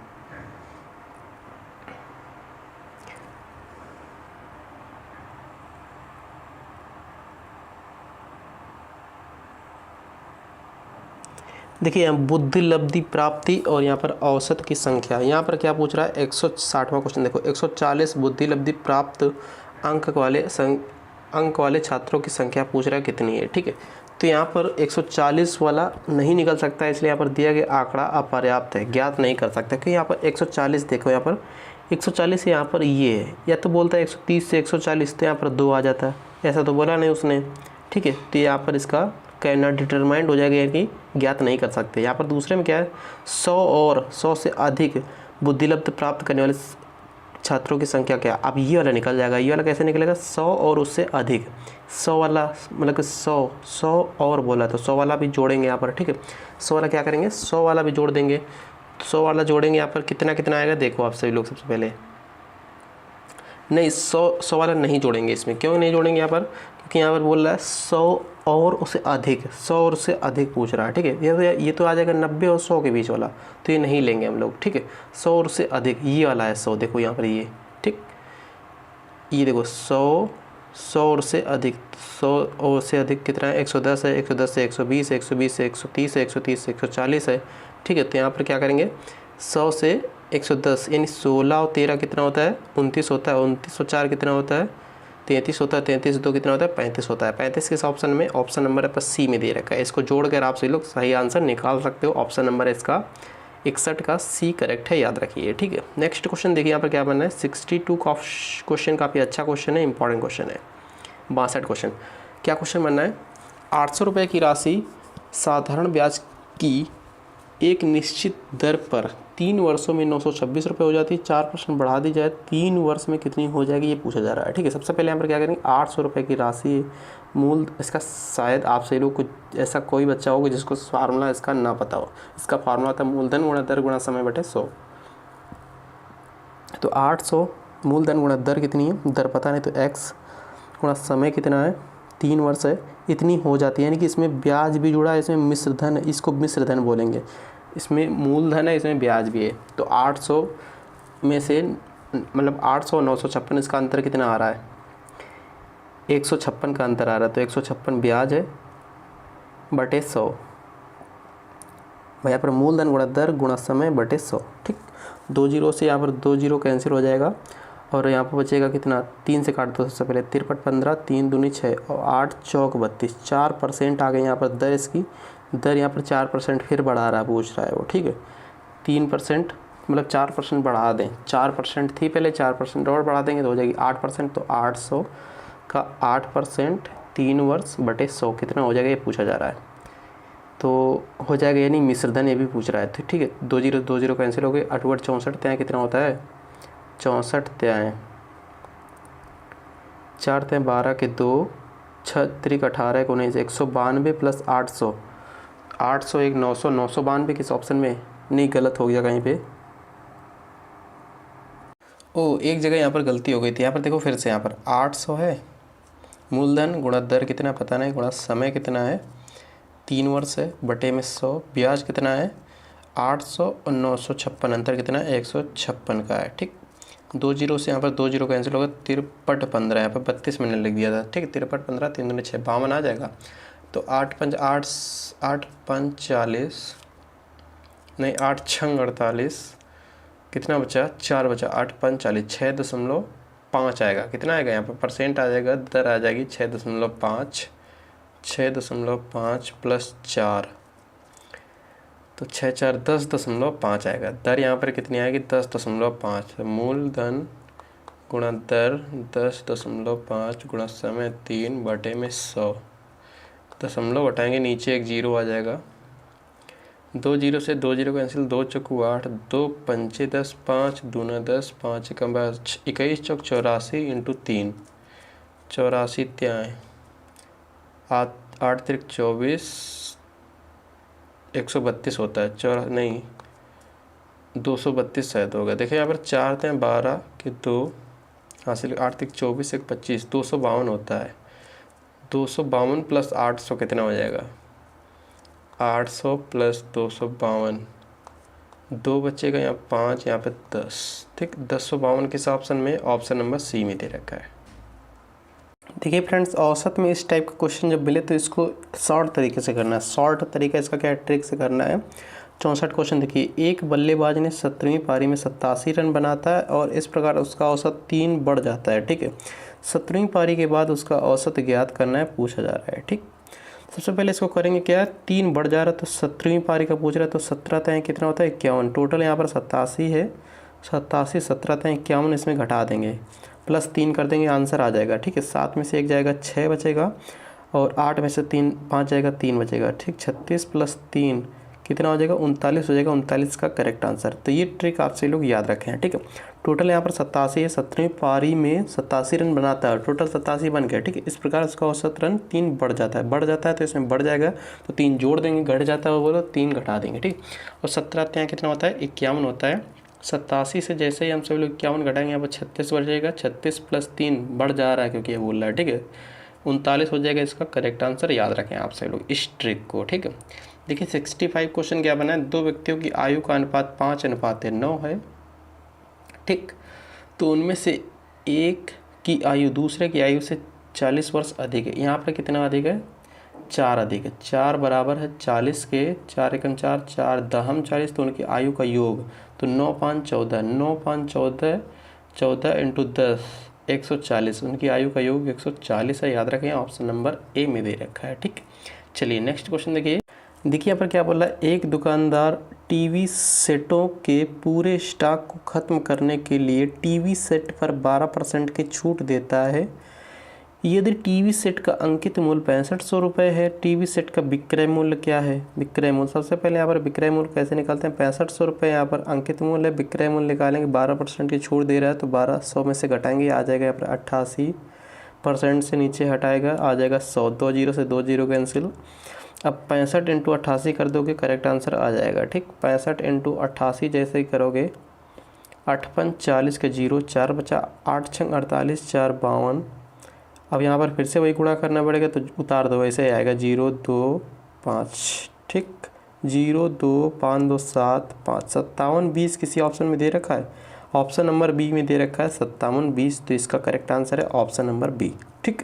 देखिए यहाँ बुद्धि लब्धि प्राप्ति और यहाँ पर औसत की संख्या, यहाँ पर क्या पूछ रहा है, 160वां क्वेश्चन देखो। 140 बुद्धि लब्धि प्राप्त अंक वाले छात्रों की संख्या पूछ रहा है कितनी है। ठीक है, तो यहाँ पर 140 वाला नहीं निकल सकता है, इसलिए यहाँ पर दिया गया आंकड़ा अपर्याप्त है, ज्ञात नहीं कर सकता। क्योंकि यहाँ पर 140 देखो, यहाँ पर 140 यहाँ पर ये है, या तो बोलता है 130 से 140, तो यहाँ पर 2 आ जाता है, ऐसा तो बोला नहीं उसने। ठीक है, तो यहाँ पर इसका कहना डिटरमाइंड हो जाएगा कि ज्ञात नहीं कर सकते। यहाँ पर दूसरे में क्या है, 100 और 100 से अधिक बुद्धिलब्ध प्राप्त करने वाले छात्रों की संख्या क्या। अब ये वाला निकल जाएगा, ये वाला कैसे निकलेगा, 100 और उससे अधिक। 100 वाला मतलब कि 100 और बोला तो 100 वाला भी जोड़ेंगे यहाँ पर। ठीक है, 100 वाला क्या करेंगे, 100 वाला भी जोड़ देंगे। 100 वाला जोड़ेंगे यहाँ पर कितना कितना आएगा, देखो आप सभी लोग। सबसे पहले नहीं, 100 वाला नहीं जोड़ेंगे इसमें। क्यों नहीं जोड़ेंगे यहाँ पर, क्योंकि यहाँ पर बोल रहा है 100 और उससे अधिक, 100 और उससे अधिक पूछ रहा है। ठीक है, ये तो आ जाएगा 90 और 100 के बीच वाला, तो ये नहीं लेंगे हम लोग। ठीक है, 100 और उससे अधिक ये वाला है 100, देखो यहाँ पर ये। ठीक, ये देखो 100 और से अधिक, 100 और से अधिक कितना है, 110 है, 110 से 120 है, 120 से 130 है, 130 से 140 है। ठीक है, तो यहाँ पर क्या करेंगे, 100 से 110 यानी 16 और 13 कितना होता है, 29 होता है। 29 और 4 कितना होता है, 33 होता है। 33 2 कितना होता है, 35 होता है। 35 किस ऑप्शन में, ऑप्शन नंबर पर सी में दे रखा है। इसको जोड़कर आप सभी लोग सही आंसर निकाल सकते हो। ऑप्शन नंबर इसका 61 का सी करेक्ट है, याद रखिए। ठीक है, नेक्स्ट क्वेश्चन देखिए यहाँ पर क्या बनना है। 62 का क्वेश्चन काफ़ी अच्छा क्वेश्चन है, इंपॉर्टेंट क्वेश्चन है। 62 क्वेश्चन क्या क्वेश्चन बनना है, 800 रुपये की राशि साधारण ब्याज की एक निश्चित दर पर 3 वर्षों में 926 रुपये हो जाती है, 4% बढ़ा दी जाए 3 वर्ष में कितनी हो जाएगी, ये पूछा जा रहा है। ठीक है, सबसे पहले यहाँ पर क्या करेंगे, 800 रुपये की राशि मूल, इसका शायद आप सभी लोग को ऐसा कोई बच्चा होगा जिसको फार्मूला इसका ना पता हो। इसका फार्मूला था मूलधन गुणा दर गुणा समय बटे 100। तो 800 मूलधन गुणा दर कितनी है, दर पता नहीं, तो x गुणा समय कितना है, 3 वर्ष है, इतनी हो जाती है। यानी कि इसमें ब्याज भी जुड़ा है, इसमें मिश्र धन है, इसको मिश्र धन बोलेंगे। इसमें मूलधन है, इसमें ब्याज भी है। तो 800 में से मतलब 800 और 956 इसका अंतर कितना आ रहा है, 156 का अंतर आ रहा है। तो 156 ब्याज है बटे 100, यहाँ पर मूलधन गुणा दर गुणा समय बटे 100। ठीक, 2 जीरो से यहाँ पर 2 जीरो कैंसिल हो जाएगा और यहाँ पर बचेगा कितना, 3 से काट दो सबसे पहले, 53 15, 3 दूनी 6 और 8 चौक 32, 4% आ गए यहाँ पर दर। इसकी दर यहाँ पर 4% फिर बढ़ा रहा है, पूछ रहा है वो। ठीक है, 3% मतलब 4% बढ़ा दें, 4% थी पहले, 4% और बढ़ा देंगे तो हो जाएगी 8%। तो 800 का 8% 3 वर्ष बटे 100 कितना हो जाएगा, ये पूछा जा रहा है। तो हो जाएगा, यानी मिश्रधन ये भी पूछ रहा है। तो ठीक है, 2 जीरो कैंसिल हो गए, 8 8 64 त्याएँ कितना होता है, 64 त्याएँ, 4 त्याएँ 12 के 2, 6 त्रिक 18 को 19, 192 प्लस 800, 800 एक 900, 992 किस ऑप्शन में, नहीं गलत हो गया कहीं पे। ओ एक जगह यहाँ पर गलती हो गई थी, यहाँ पर देखो फिर से, यहाँ पर 800 है, मूलधन गुणा दर कितना पता नहीं, गुणा समय कितना है, 3 वर्ष है, बटे में 100, ब्याज कितना है 800 और 956 अंतर कितना है 156 का है। ठीक, 2 जीरो से यहाँ पर 2 जीरो कैंसिल होगा, 53 15 यहाँ पर 32 मैंने लिख दिया था। ठीक, 53 15 3 दूनी 6, 52 आ जाएगा। तो 8 5 40 नहीं, 8 6 48, कितना बचा, 4 बचा, 8 5 40, 6.5 आएगा। कितना आएगा यहाँ पर, परसेंट आ जाएगा, दर आ जाएगी 6.5, 6.5 प्लस 4, तो 6 4 10.5 आएगा। दर यहाँ पर कितनी आएगी, 10.5। मूलधन गुणा दर 10.5 गुणा समय 3 बटे में 100, दशमलव हटाएंगे नीचे एक जीरो आ जाएगा। 2 जीरो से 2 जीरो कैंसिल, 2 चौकू 8, 2 पंचे 10, 5 दूना 10, 5 एकम 21 चौक 84 इंटू 3, 84 त्याएँ 8 तिरिक 24, 132 होता है, चौरा नहीं 232 शायद होगा। देखिए यहाँ पर 4 थे 12 के 2 हासिल, 8 तिरिक 24, 1 25, 252 होता है। 252 प्लस 800 कितना हो जाएगा? 800 प्लस 252, 2 बचेगा यहाँ 5, यहाँ पे 10। ठीक, 1052 किस ऑप्शन में? ऑप्शन नंबर सी में दे रखा है। देखिए फ्रेंड्स, औसत में इस टाइप का क्वेश्चन जब मिले तो इसको शॉर्ट तरीके से करना है। शॉर्ट तरीका इसका क्या है, ट्रिक से करना है। 64 क्वेश्चन देखिए, एक बल्लेबाज ने 17वीं पारी में 87 रन बनाता है और इस प्रकार उसका औसत 3 बढ़ जाता है। ठीक है, 17वीं पारी के बाद उसका औसत ज्ञात करना है, पूछा जा रहा है। ठीक, सबसे पहले इसको करेंगे क्या, 3 बढ़ जा रहा है तो 17वीं पारी का पूछ रहा है, तो 17 तय कितना होता है? 51। टोटल यहाँ पर 87 है, 87 17 तय 51, इसमें घटा देंगे, प्लस 3 कर देंगे, आंसर आ जाएगा। ठीक है, 7 में से 1 जाएगा, 6 बचेगा, और 8 में से 5 जाएगा, 3 बचेगा। ठीक, 36 प्लस 3 कितना हो जाएगा? 39 हो जाएगा। 39 का करेक्ट आंसर। तो ये ट्रिक आपसे लोग याद रखें हैं। ठीक है, टोटल यहाँ पर 87 है, 17वीं पारी में 87 रन बनाता है, टोटल 87 बन गया। ठीक है, इस प्रकार उसका औसत रन 3 बढ़ जाता है, तो इसमें बढ़ जाएगा तो 3 जोड़ देंगे, घट जाता है वो बोलो 3 घटा देंगे। ठीक, और 17 यहाँ कितना होता है? 51 होता है। 87 से जैसे ही हम सभी लोग 51 घटाएंगे, यहाँ पर 36 बढ़ जाएगा, 36 प्लस 3 बढ़ जा रहा है क्योंकि ये बोल रहा है। ठीक है, 39 हो जाएगा इसका करेक्ट आंसर। याद रखें आप सभी लोग इस ट्रिक को। ठीक है, देखिए 65 क्वेश्चन क्या बना है, 2 व्यक्तियों की आयु का अनुपात 5:9 है। ठीक, तो उनमें से एक की आयु दूसरे की आयु से 40 वर्ष अधिक है। यहाँ पर कितना अधिक है? 4 अधिक है। 4 बराबर है 40 के, 4 एकम 4, 4 दहम 40, तो उनकी आयु का योग, तो 9 5 14, 9 5 14, 14 इंटू 10 140, उनकी आयु का योग 140 है। याद रखें, ऑप्शन नंबर ए में दे रखा है। ठीक, चलिए नेक्स्ट क्वेश्चन देखिए। यहाँ पर क्या बोल रहा है, एक दुकानदार टीवी सेटों के पूरे स्टॉक को ख़त्म करने के लिए टीवी सेट पर 12% की छूट देता है यदि टीवी सेट का अंकित मूल्य 6500 रुपये है। टीवी सेट का विक्रय मूल्य क्या है? विक्रय मूल्य, सबसे पहले यहाँ पर विक्रय मूल्य कैसे निकालते हैं? 6500 रुपये यहाँ पर अंकित मूल्य है, विक्रय मूल्य निकालेंगे, 12% की छूट दे रहा है तो 1200 में से घटाएंगे, आ जाएगा यहाँ पर 88% से नीचे हटाएगा, आ जाएगा 100, 2 जीरो से 2 जीरो कैंसिल। अब 65 इंटू 88 कर दोगे, करेक्ट आंसर आ जाएगा। ठीक, 65 इंटू 88 जैसे ही करोगे, 8 5 40 के 0, 4 बचा, 8 6 48, 4 52। अब यहाँ पर फिर से वही गुणा करना पड़ेगा, तो उतार दो, ऐसे ही आएगा 0 2 5। ठीक, 0 2 5 2 7 5, 57 20 किसी ऑप्शन में दे रखा है, ऑप्शन नंबर बी में दे रखा है 57 20, तो इसका करेक्ट आंसर है ऑप्शन नंबर बी। ठीक,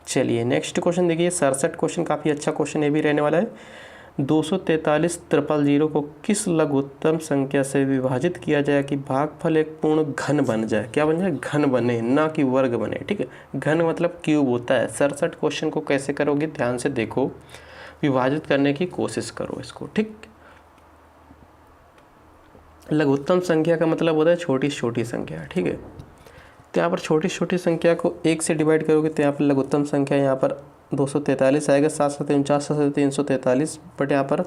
चलिए नेक्स्ट क्वेश्चन देखिए। 67 क्वेश्चन काफ़ी अच्छा क्वेश्चन ये भी रहने वाला है। 243 000 को किस लघुत्तम संख्या से विभाजित किया जाए कि भागफल एक पूर्ण घन बन जाए? क्या बन जाए? घन बने, ना कि वर्ग बने। ठीक है, घन मतलब क्यूब होता है। 67 क्वेश्चन को कैसे करोगे, ध्यान से देखो, विभाजित करने की कोशिश करो इसको। ठीक, लघुत्तम संख्या का मतलब होता है छोटी छोटी संख्या। ठीक है, तो यहाँ पर छोटी छोटी संख्या को 1 से डिवाइड करोगे तो यहाँ पर लघुत्तम संख्या यहाँ पर 243 आएगा, 7 7 49 से 343, बट यहाँ पर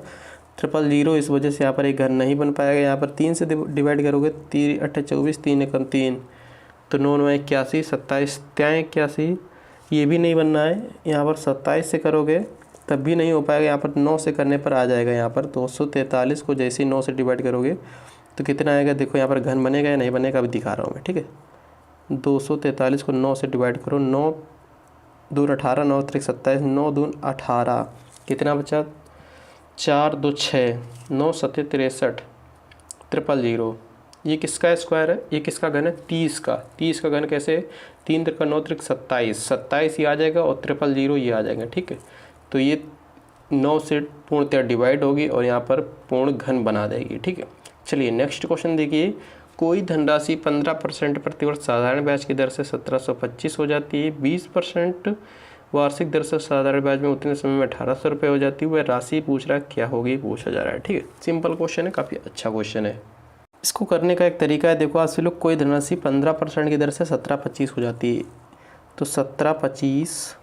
000 इस वजह से यहाँ पर एक घन नहीं बन पाएगा। यहाँ पर 3 से डिवाइड करोगे, 3 8 24, 3 एकम 3, तो 9 9 81, 27 त्याँ 81, ये भी नहीं बनना है। यहाँ पर 27 से करोगे तब भी नहीं हो पाएगा। यहाँ पर 9 से करने पर आ जाएगा। यहाँ पर 243 को जैसे ही 9 से डिवाइड करोगे तो कितना आएगा? देखो यहाँ पर घन बनेगा या नहीं बनेगा, अभी दिखा रहा हूँ मैं। ठीक है, 243 को 9 से डिवाइड करो, 9 2 18, 9 3 27, 9 2 18, कितना बचा? 4 2 6, 9 7 63, 000। ये किसका स्क्वायर है? ये किसका घन है? 30 का। 30 का घन कैसे? 3 3 9 3 27, 27 ये आ जाएगा और 000 ये आ जाएगा। ठीक है, तो ये 9 से पूर्णतः डिवाइड होगी और यहाँ पर पूर्ण घन बना देगी। ठीक है, चलिए नेक्स्ट क्वेश्चन देखिए। कोई धनराशि 15% प्रतिवर्ष साधारण ब्याज की दर से 1725 हो जाती है, 20% वार्षिक दर से साधारण ब्याज में उतने समय में 1800 रुपये हो जाती है, वह राशि पूछ रहा है क्या होगी, पूछा जा रहा है। ठीक है, सिंपल क्वेश्चन है, काफ़ी अच्छा क्वेश्चन है। इसको करने का एक तरीका है, देखो आज से लोग, कोई धनराशि 15% की दर से 1725 हो जाती है, तो 1725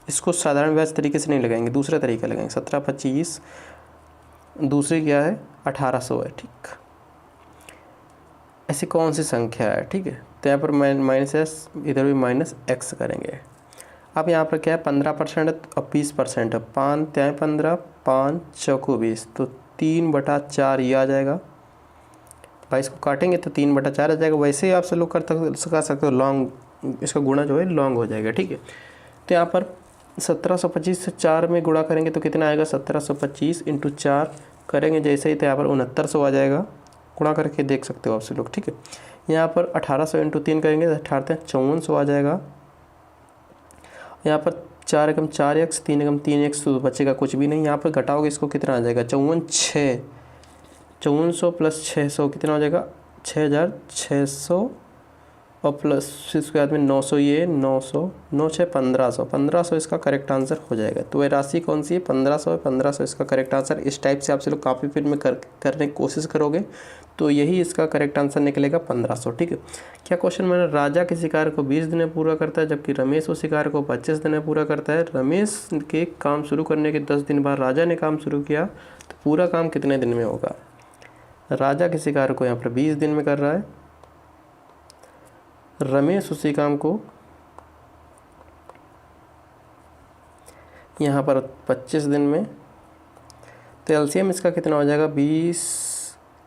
इसको साधारण ब्याज तरीके से नहीं लगाएंगे, दूसरा तरीका लगाएंगे। 1725 दूसरी क्या है? 1800 है। ठीक, ऐसी कौन सी संख्या है? ठीक है, तो यहाँ पर माइनस एस, इधर भी माइनस एक्स करेंगे। अब यहाँ पर क्या है 15% और 20% है, 5 त्याएँ 15, 5 चौको 20, तो 3/4 ये आ जाएगा। भाई इसको काटेंगे तो 3/4 आ जाएगा। वैसे ही आप सब लोग कर सकते हो, लॉन्ग इसका गुणा जो है लॉन्ग हो जाएगा, ठीक है। तो यहाँ पर 1725 से 4 में गुणा करेंगे तो कितना आएगा, 1725 × 4 करेंगे जैसे ही, तो यहाँ पर 6900 आ जाएगा। गुणा करके देख सकते हो आप सब लोग, ठीक है। यहाँ पर 1800 × 3 करेंगे तो 18 5400 आ जाएगा। यहाँ पर 4 एकम 4x, 3 एकम 3x, तो बचेगा कुछ भी नहीं। यहाँ पर घटाओगे इसको कितना आ जाएगा, 5400 प्लस 600 कितना हो जाएगा, 6600, और प्लस इसके बाद में 900, ये 900, 9 6 1500, 1500 इसका करेक्ट आंसर हो जाएगा। तो वह राशि कौन सी है, 1500 है, 1500 इसका करेक्ट आंसर। इस टाइप से आप लोग कॉपी पेन में करने की कोशिश करोगे तो यही इसका करेक्ट आंसर निकलेगा, 1500, ठीक है। क्या क्वेश्चन मैंने, राजा किसी कार्य को 20 दिन में पूरा करता है जबकि रमेश उसी कार्य को 25 दिन में पूरा करता है। रमेश के काम शुरू करने के 10 दिन बाद राजा ने काम शुरू किया, तो पूरा काम कितने दिन में होगा। राजा किसी कार्य को यहाँ पर 20 दिन में कर रहा है, रमेश उसी काम को यहाँ पर 25 दिन में, तो एलसीएम इसका कितना हो जाएगा,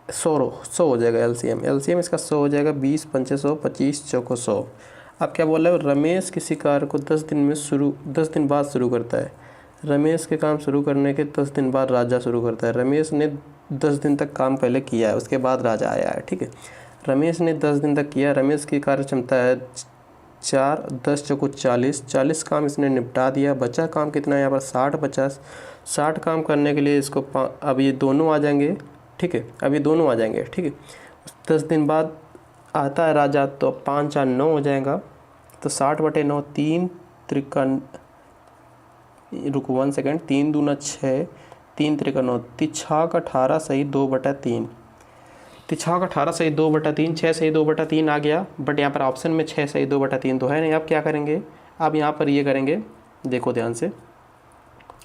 100 हो जाएगा। एलसीएम इसका 100 हो जाएगा, 20 पंचे 100, 25 चौको 100। अब क्या बोल रहा है, रमेश किसी कार्य को 10 दिन बाद शुरू करता है। रमेश के काम शुरू करने के 10 दिन बाद राजा शुरू करता है। रमेश ने 10 दिन तक काम पहले किया है, उसके बाद राजा आया है, ठीक है। रमेश ने 10 दिन तक किया, रमेश की कार्य क्षमता है 4, 10 चौको 40, 40 काम इसने निपटा दिया। बचा काम कितना है यहाँ पर, 60 50, 60 काम करने के लिए इसको अब ये दोनों आ जाएंगे, ठीक है। अब ये दोनों आ जाएंगे, ठीक है। 10 दिन बाद आता है राजा, तो 5 4 9 हो जाएगा, तो 60/9, 3 त्रिका, रुको 1 सेकेंड, 3 दूना 6, 3 त्रिका 9, 6 18 सही 2/3, 6 18 सही 2/3, 6 सही 2/3 आ गया। बट यहाँ पर ऑप्शन में 6 सही 2/3 तो है नहीं। अब क्या करेंगे, अब यहाँ पर ये करेंगे, देखो ध्यान से।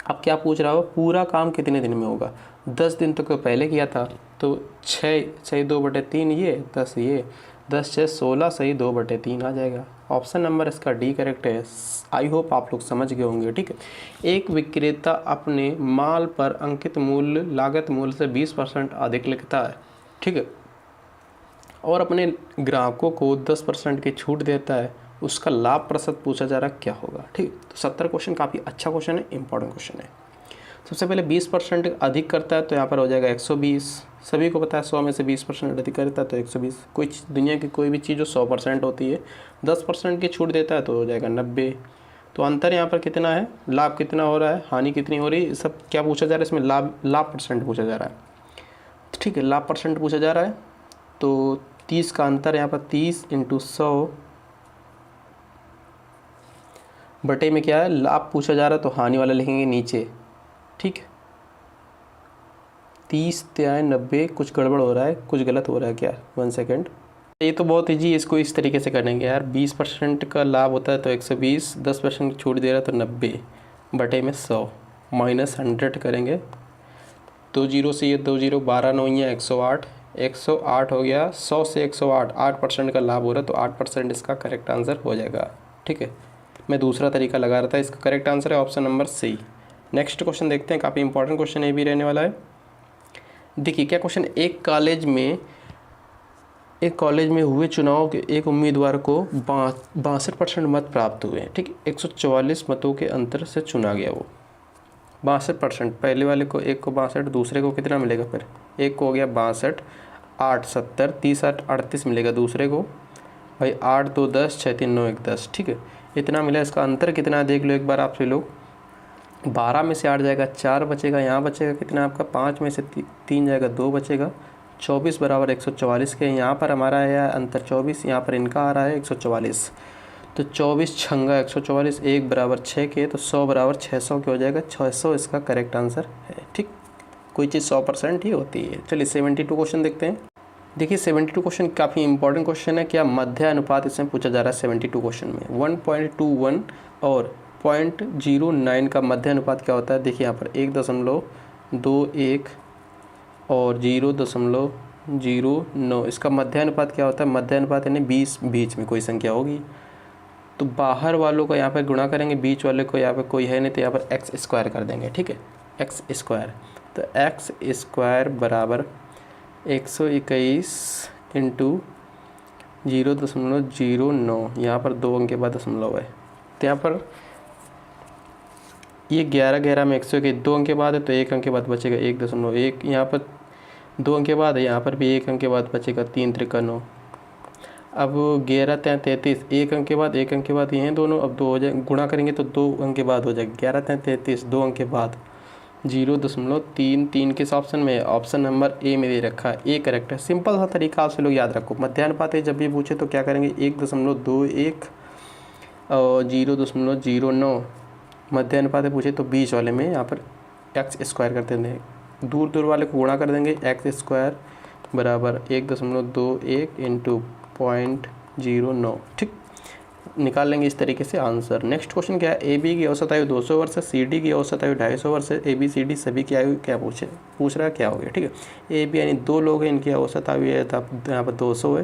अब क्या पूछ रहा हो, पूरा काम कितने दिन में होगा। 10 दिन तो पहले किया था, तो 6 सही 2/3 ये, 10 ये, 10 6 16 सही 2/3 आ जाएगा। ऑप्शन नंबर इसका डी करेक्ट है। आई होप आप लोग समझ गए होंगे, ठीक है। एक विक्रेता अपने माल पर अंकित मूल्य लागत मूल्य से 20% अधिक लिखता है, ठीक है, और अपने ग्राहकों को 10% की छूट देता है, उसका लाभ प्रतिशत पूछा जा रहा क्या होगा, ठीक। तो 70 क्वेश्चन काफ़ी अच्छा क्वेश्चन है, इंपॉर्टेंट क्वेश्चन है। सबसे पहले 20% अधिक करता है तो यहाँ पर हो जाएगा 120। सभी को पता है 100 में से 20% अधिक करता है तो 120। कोई दुनिया की कोई भी चीज़ जो 100% होती है 10% की छूट देता है तो हो जाएगा 90। तो अंतर यहाँ पर कितना है, लाभ कितना हो रहा है, हानि कितनी हो रही है, सब क्या पूछा जा रहा है इसमें, लाभ परसेंट पूछा जा रहा है, ठीक है। लाभ परसेंट पूछा जा रहा है, तो 30 का अंतर यहाँ पर 30 × 100 बटे में क्या है, लाभ पूछा जा रहा है तो हानि वाला लिखेंगे नीचे, ठीक है। 30 त्याएँ 90, कुछ गड़बड़ हो रहा है, कुछ गलत हो रहा है क्या, 1 सेकेंड। ये तो बहुत ईजी, इसको इस तरीके से करेंगे यार। 20% का लाभ होता है तो 120, 10% छूट दे रहा है तो 90 बटे में 100 माइनस 100 करेंगे। 2 0 से ये 2 0, 12 9 या 108, 108 हो गया। 100 से 108, 8% का लाभ हो रहा है तो 8% इसका करेक्ट आंसर हो जाएगा, ठीक है। मैं दूसरा तरीका लगा रहा था, इसका करेक्ट आंसर है option number C. Next question देखते हैं, काफ़ी इंपॉर्टेंट क्वेश्चन ये भी रहने वाला है। देखिए क्या क्वेश्चन, एक कॉलेज में हुए चुनाव के एक उम्मीदवार को 62% मत प्राप्त हुए, ठीक। 144 मतों के अंतर से चुना गया वो। 62%, पहले वाले को एक को 62, दूसरे को कितना मिलेगा, फिर एक को हो गया 62, 8 70, 30 8 38 मिलेगा दूसरे को। भाई 8 2 10, 6 3 9 1 10, ठीक है, इतना मिला। इसका अंतर कितना देख लो एक बार आप लोग। 12 में से 8 जाएगा 4 बचेगा, यहाँ बचेगा कितना आपका, 5 में से 3 जाएगा 2 बचेगा, 24 बराबर 144 के। यहाँ पर हमारा है अंतर 24, यहाँ पर इनका आ रहा है 144, तो 24 छंगा 144, 1 बराबर 6 के, तो 100 बराबर 600 के हो जाएगा। 600 इसका करेक्ट आंसर है, ठीक। कोई चीज़ 100% ही होती है। चलिए 72 क्वेश्चन देखते हैं। देखिए 72 क्वेश्चन काफ़ी इंपॉर्टेंट क्वेश्चन है। क्या मध्य अनुपात इसमें पूछा जा रहा है 72 क्वेश्चन में। 1.21 और 0.09 का मध्य अनुपात क्या होता है। देखिए यहाँ पर 1.21 और 0.09, इसका मध्य अनुपात क्या होता है। मध्य अनुपात यानी 20 बीच में कोई संख्या होगी, तो बाहर वालों को यहाँ पर गुणा करेंगे, बीच वाले को यहाँ पर कोई है नहीं तो यहाँ पर एक्स स्क्वायर कर देंगे, ठीक है, एक्स स्क्वायर। तो एक्स स्क्वायर बराबर 121 इंटू 0.09, यहाँ पर 2 अंक के बाद दशमलव है, तो यहाँ पर ये 11 में 121 2 अंक के बाद है, तो 1 अंक के बाद बचेगा 1.1, यहाँ पर 2 अंक के बाद है, यहाँ पर भी 1 अंक के बाद बचेगा 3 त्रिका 9। अब 11 33, 1 अंक के बाद 1 अंक के बाद ये हैं दोनों, अब 2 हो जाए, गुणा करेंगे तो 2 अंक के बाद हो जाएगा, 11 33 2 अंक के बाद 0.33 किस ऑप्शन में है, ऑप्शन नंबर ए में दे रखा है, ए करेक्ट है। सिंपल सा तरीका आपसे लोग याद रखो, मध्यानुपात जब भी पूछे तो क्या करेंगे, 1.21 और 0.09, मध्यानुपात पूछे तो बीच वाले में यहाँ पर एक्स स्क्वायर कर देंगे, दूर दूर वाले को गुणा कर देंगे, एक्स स्क्वायर बराबर 1.21 इंटू 0.09, ठीक, निकाल लेंगे इस तरीके से आंसर। नेक्स्ट क्वेश्चन क्या है, ए बी की औसत आयु 200 वर्ष है, सी डी की औसत आयु 250 वर्ष है, ए बी सी डी सभी की आयु क्या पूछ रहा है, क्या हो गया, ठीक है। ए बी यानी 2 लोग हैं, इनकी औसत आयु है, तो यहाँ पर 200 है,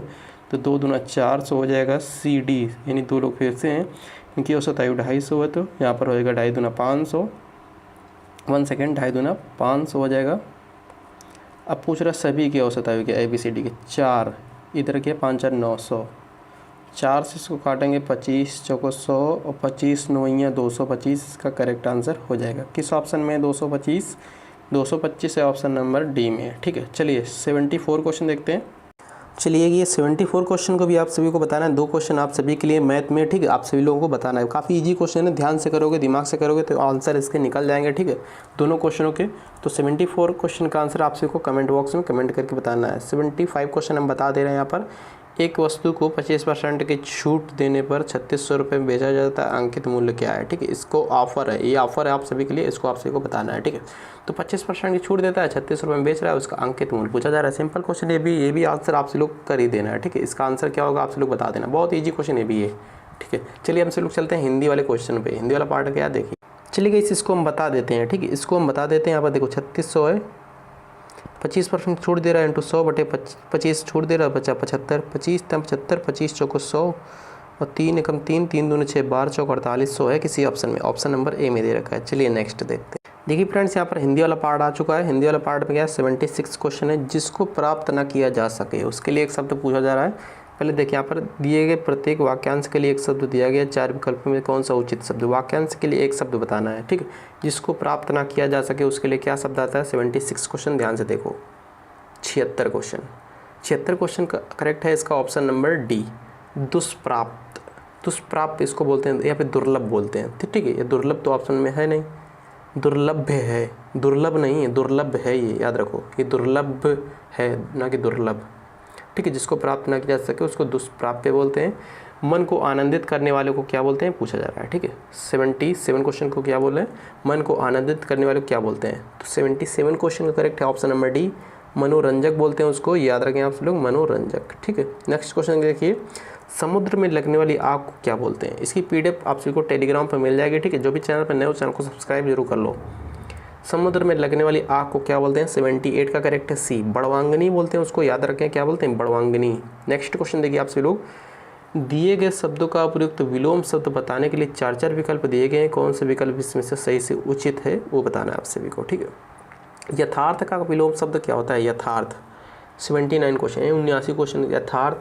तो 2 दूना 400 हो जाएगा। सी डी यानी 2 लोग फिर से हैं, इनकी औसत आयु 250 है, तो यहाँ पर हो जाएगा 2.5 दूना 500, 1 सेकेंड, 2.5 दूना 500 हो जाएगा। अब पूछ रहा सभी की औसत आयु क्या, ए बी सी डी के 4, इधर के 5 4 900, 4 से इसको काटेंगे 25 चौको 100 और 25 9 225, इसका करेक्ट आंसर हो जाएगा। किस ऑप्शन में 225 225 है, ऑप्शन नंबर डी में, ठीक है। चलिए 74 क्वेश्चन देखते हैं। चलिए ये 74 क्वेश्चन को भी आप सभी को बताना है, 2 क्वेश्चन आप सभी के लिए मैथ में, ठीक है, आप सभी लोगों को बताना है। काफ़ी इजी क्वेश्चन है, ध्यान से करोगे, दिमाग से करोगे तो आंसर इसके निकल जाएंगे, ठीक है, दोनों क्वेश्चनों के। तो 74 क्वेश्चन का आंसर आप सभी को कमेंट बॉक्स में कमेंट करके बताना है। 75 क्वेश्चन हम बता दे रहे हैं यहाँ पर। एक वस्तु को 25% की छूट देने पर 3600 रुपये में बेचा जाता है, अंकित मूल्य क्या है, ठीक है, इसको ऑफर है, ये ऑफर है आप सभी के लिए, इसको आप सभी को बताना है, ठीक है। तो 25% की छूट देता है, 36 रुपये में बेच रहा है, उसका अंकित मूल्य पूछा जा रहा है। सिंपल क्वेश्चन ये भी आंसर आपसे लोग कर ही देना है, ठीक है, इसका आंसर क्या होगा आपसे लोग बता देना, बहुत ईजी क्वेश्चन ये भी है, ठीक है। चलिए हमसे लोग चलते हैं हिंदी वाले क्वेश्चन पे। हिंदी वाला पार्ट क्या देखिए, चलिए इसको हम बता देते हैं, ठीक है, इसको हम बता देते हैं। यहाँ पर देखो 3600 है, 25% छूट दे रहा है, इंटू 100/25 छूट दे रहा है, बचा 75, 25 75, 25 चौको 100 और 3 एकम 3, 3 दूनी 6, 12 चौक 4800 है किसी ऑप्शन में, ऑप्शन नंबर ए में दे रखा है। चलिए नेक्स्ट देखते हैं। देखिए फ्रेंड्स, यहाँ पर हिंदी वाला पार्ट आ चुका है। हिंदी वाला पार्ट में क्या है, 76 क्वेश्चन है, जिसको प्राप्त ना किया जा सके उसके लिए एक शब्द पूछा जा रहा है। पहले देखिए, यहाँ पर दिए गए प्रत्येक वाक्यांश के लिए एक शब्द दिया गया, 4 विकल्प में कौन सा उचित शब्द, वाक्यांश के लिए एक शब्द बताना है, ठीक है, जिसको प्राप्त ना किया जा सके उसके लिए क्या शब्द आता है। 76 क्वेश्चन ध्यान से देखो। 76 क्वेश्चन, 76 क्वेश्चन का करेक्ट है इसका ऑप्शन नंबर डी, दुष्प्राप्त। दुष्प्राप्त इसको बोलते हैं या फिर दुर्लभ बोलते हैं, ठीक है, ये दुर्लभ तो ऑप्शन में है नहीं, दुर्लभ है, दुर्लभ नहीं है, दुर्लभ है, ये याद रखो, ये दुर्लभ है ना कि दुर्लभ, ठीक है। जिसको प्राप्त ना किया जा सके उसको दुष्प्राप्य बोलते हैं। मन को आनंदित करने वाले को क्या बोलते हैं पूछा जा रहा है, ठीक है। 77 क्वेश्चन को क्या बोल रहे हैं, मन को आनंदित करने वाले को क्या बोलते हैं, तो 77 क्वेश्चन का करेक्ट है ऑप्शन नंबर डी, मनोरंजक बोलते हैं उसको, याद रखें आप लोग, मनोरंजक, ठीक है। नेक्स्ट क्वेश्चन देखिए, समुद्र में लगने वाली आग को क्या बोलते हैं। इसकी PDF आप सभी को टेलीग्राम पर मिल जाएगी, ठीक है। जो भी चैनल पर नए हो चैनल को सब्सक्राइब जरूर कर लो। समुद्र में लगने वाली आग को क्या बोलते हैं, 78 का करेक्ट है सी, बड़वांगनी बोलते हैं उसको, याद रखें क्या बोलते हैं, बड़वांगनी। नेक्स्ट क्वेश्चन देखिए आप सभी लोग, दिए गए शब्दों का उपयुक्त विलोम शब्द बताने के लिए 4 विकल्प दिए गए हैं, कौन से विकल्प इसमें से सही से उचित है वो बताना है आप सभी को, ठीक है। यथार्थ का विलोम शब्द क्या होता है, यथार्थ। 79 क्वेश्चन है, 79 क्वेश्चन, यथार्थ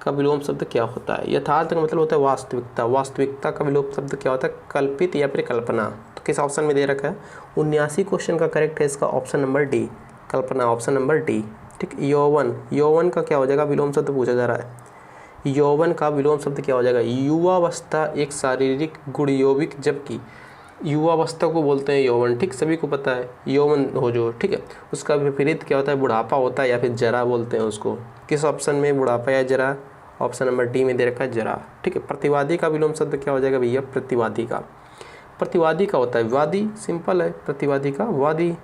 का विलोम शब्द क्या होता है। यथार्थ का मतलब होता है वास्तविकता, वास्तविकता का विलोम शब्द क्या होता है, कल्पित या फिर कल्पना। तो किस ऑप्शन में दे रखा है, 79 क्वेश्चन का करेक्ट है इसका ऑप्शन नंबर डी, कल्पना, ऑप्शन नंबर डी, ठीक। यौवन, यौवन का क्या हो जाएगा, विलोम शब्द पूछा जा रहा है। यौवन का विलोम शब्द क्या हो जाएगा, युवावस्था एक शारीरिक गुण यौविक, जबकि युवावस्था को बोलते हैं यौवन, ठीक, सभी को पता है यौवन हो जो, ठीक है। उसका विपरीत क्या होता है, बुढ़ापा होता है या फिर जरा बोलते हैं उसको। किस ऑप्शन में, बुढ़ापा या जरा, ऑप्शन नंबर डी में दे रखा है जरा, ठीक है। प्रतिवादी का विलोम शब्द क्या हो जाएगा भैया, प्रतिवादी का, प्रतिवादी का होता है वादी, सिंपल है, प्रतिवादी का वादी।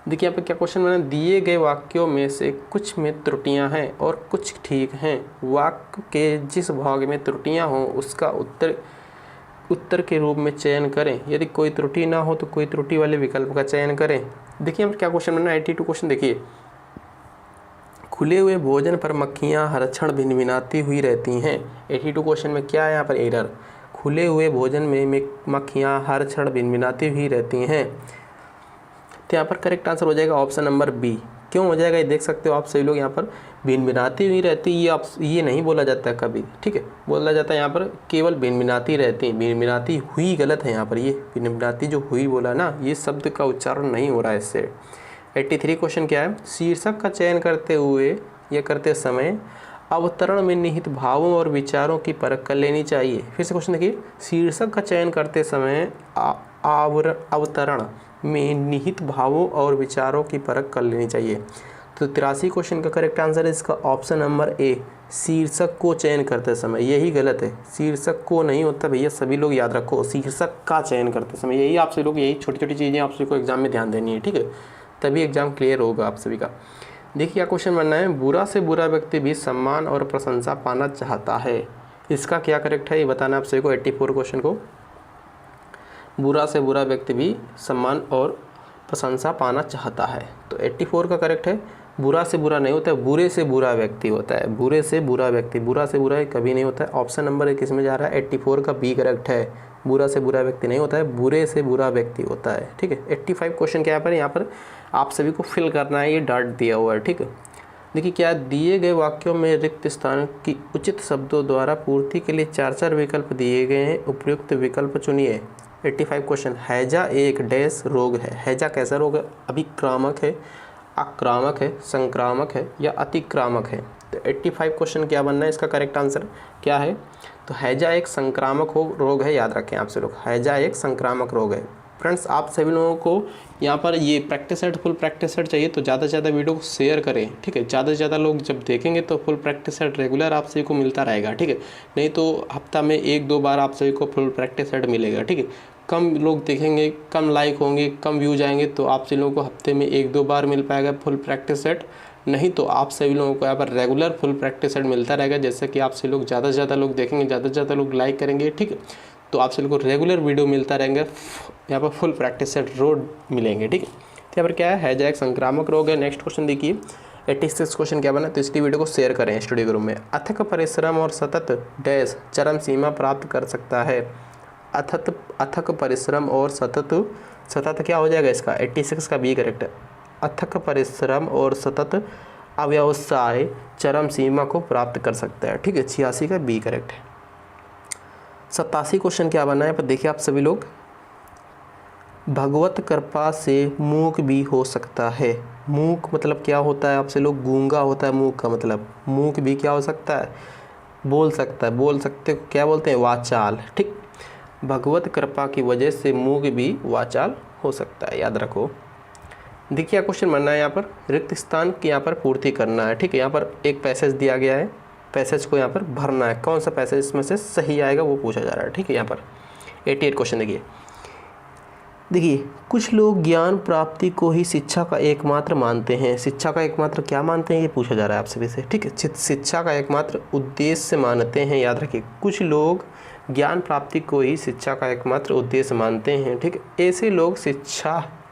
देखिए यहाँ पे क्या क्वेश्चन बना, दिए गए वाक्यों में से कुछ में त्रुटियां हैं और कुछ ठीक हैं, वाक्य के जिस भाग में त्रुटियां हों उसका उत्तर के रूप में चयन करें, यदि कोई त्रुटि ना हो तो कोई त्रुटि वाले विकल्प का चयन करें। देखिए हम क्या क्वेश्चन बना, 82 क्वेश्चन देखिए, खुले हुए भोजन पर मक्खियाँ हर क्षण भिनभिनाती हुई रहती हैं। 82 क्वेश्चन में क्या है यहाँ पर एरर, खुले हुए भोजन में मक्खियाँ हर क्षण भिनभिनाती हुई रहती हैं। तो यहाँ पर करेक्ट आंसर हो जाएगा ऑप्शन नंबर बी। क्यों हो जाएगा ये देख सकते हो आप सभी लोग, यहाँ पर भिनभिनाती हुई रहती, ये नहीं बोला जाता है कभी, ठीक है, बोला जाता है यहाँ पर केवल भिनभिनाती रहती, भिनभिनाती हुई गलत है यहाँ पर, ये भिनभिनाती जो हुई बोला ना, ये शब्द का उच्चारण नहीं हो रहा है इससे। 83 क्वेश्चन क्या है, शीर्षक का चयन करते हुए या करते समय अवतरण में निहित भावों और विचारों की परख कर लेनी चाहिए। फिर से क्वेश्चन देखिए, शीर्षक का चयन करते समय अवतरण में निहित भावों और विचारों की परख कर लेनी चाहिए। तो 83 क्वेश्चन का करेक्ट आंसर है इसका ऑप्शन नंबर ए, शीर्षक को चयन करते समय। यही गलत है, शीर्षक को नहीं होता भैया, सभी लोग याद रखो, शीर्षक का चयन करते समय। यही आप सभी लोग, यही छोटी छोटी चीज़ें आप सभी को एग्जाम में ध्यान देनी है, ठीक है, तभी एग्जाम क्लियर होगा आप सभी का। देखिए क्या क्वेश्चन बनना है, बुरा से बुरा व्यक्ति भी सम्मान और प्रशंसा पाना चाहता है। इसका क्या करेक्ट है ये बताना आप सभी को। 84 क्वेश्चन को, बुरा से बुरा व्यक्ति भी सम्मान और प्रशंसा पाना चाहता है। तो 84 का करेक्ट है, बुरा से बुरा नहीं होता है, बुरे से बुरा व्यक्ति होता है, बुरे से बुरा व्यक्ति, बुरा से बुरा कभी नहीं होता है। ऑप्शन नंबर 1 किस में जा रहा है, 84 का बी करेक्ट है, बुरा से बुरा व्यक्ति नहीं होता है, बुरे से बुरा व्यक्ति होता है, ठीक है। 85 क्वेश्चन क्या है यहाँ पर आप सभी को फिल करना है, ये डाट दिया हुआ है, ठीक है। देखिए क्या दिए गए वाक्यों में रिक्त स्थान की उचित शब्दों द्वारा पूर्ति के लिए 4 विकल्प दिए गए हैं, उपयुक्त विकल्प चुनिए। 85 क्वेश्चन, हैजा एक डैश रोग है। हैजा कैसा रोग है, अभिक्रामक है, आक्रामक है, संक्रामक है या अतिक्रामक है। तो 85 क्वेश्चन क्या बनना है, इसका करेक्ट आंसर क्या है, तो हैजा एक संक्रामक रोग है, याद रखें आप सभी लोग, हैजा एक संक्रामक रोग है। फ्रेंड्स आप सभी लोगों को यहाँ पर ये practice set, full practice set चाहिए तो ज़्यादा से ज़्यादा वीडियो को शेयर करें, ठीक है। ज़्यादा से ज़्यादा लोग जब देखेंगे तो फुल प्रैक्टिस सेट रेगुलर आप सभी को मिलता रहेगा, ठीक है। नहीं तो हफ्ता में 1-2 बार आप सभी को फुल प्रैक्टिस सेट मिलेगा, ठीक है। कम लोग देखेंगे, कम लाइक होंगे, कम व्यूज आएंगे तो आप सभी लोगों को हफ्ते में 1-2 बार मिल पाएगा फुल प्रैक्टिस सेट, नहीं तो आप सभी लोगों को यहाँ पर रेगुलर फुल प्रैक्टिस सेट मिलता रहेगा। जैसे कि आप सभी लोग ज़्यादा से ज़्यादा लोग देखेंगे, ज़्यादा से ज़्यादा लोग लाइक करेंगे, ठीक है, तो आप सभी को रेगुलर वीडियो मिलता रहेंगे, यहाँ पर फुल प्रैक्टिस सेट रोज मिलेंगे, ठीक है। तो यहाँ पर क्या है, हैजा एक संक्रामक रोग है। नेक्स्ट क्वेश्चन देखिए, 86 क्वेश्चन क्या बना, तो इसलिए वीडियो को शेयर करें स्टूडियो ग्रुप में। अथक परिश्रम और सतत डैश चरम सीमा प्राप्त कर सकता है। अथक परिश्रम और सतत क्या हो जाएगा इसका, 86 का बी करेक्ट है। अथक परिश्रम और सतत अव्यवसाय चरम सीमा को प्राप्त कर सकता है, ठीक है, 86 का बी करेक्ट है। 87 क्वेश्चन क्या बना है पर देखिए आप सभी लोग, भगवत कृपा से मूक भी हो सकता है। मूक मतलब क्या होता है, आपसे लोग गूंगा होता है मूक का मतलब, मूक भी क्या हो सकता है, बोल सकता है, बोल सकते क्या बोलते हैं, वाचाल, ठीक। भगवत कृपा की वजह से मूक भी वाचाल हो सकता है, याद रखो। देखिए क्वेश्चन बनना है यहाँ पर, रिक्त स्थान की यहाँ पर पूर्ति करना है, ठीक है। यहाँ पर एक पैसेज दिया गया है, पैसेज को यहाँ पर भरना है, कौन सा पैसेज इसमें से सही आएगा वो पूछा जा रहा है, ठीक है। यहाँ पर 88 क्वेश्चन देखिए, कुछ लोग ज्ञान प्राप्ति को ही शिक्षा का एकमात्र मानते हैं। शिक्षा का एकमात्र क्या मानते हैं ये पूछा जा रहा है आप सभी से, ठीक है। शिक्षा का एकमात्र उद्देश्य मानते हैं, याद रखिए, कुछ लोग ज्ञान प्राप्ति को ही शिक्षा का एकमात्र उद्देश्य मानते हैं, ठीक है।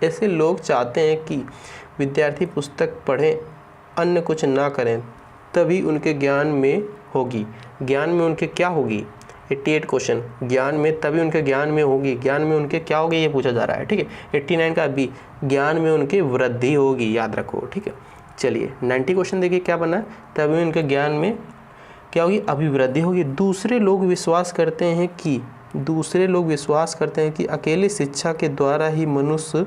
ऐसे लोग चाहते हैं कि विद्यार्थी पुस्तक पढ़ें, अन्य कुछ ना करें, तभी उनके ज्ञान में होगी। ज्ञान में उनके क्या होगी, 88 क्वेश्चन, ज्ञान में तभी उनके ज्ञान में होगी, ज्ञान में उनके क्या होगी ये पूछा जा रहा है, ठीक है। 89 का बी, ज्ञान में उनके वृद्धि होगी, याद रखो, ठीक है। चलिए 90 क्वेश्चन देखिए क्या बना है, तभी उनके ज्ञान में क्या होगी, अभिवृद्धि होगी। दूसरे लोग विश्वास करते हैं कि अकेले शिक्षा के द्वारा ही मनुष्य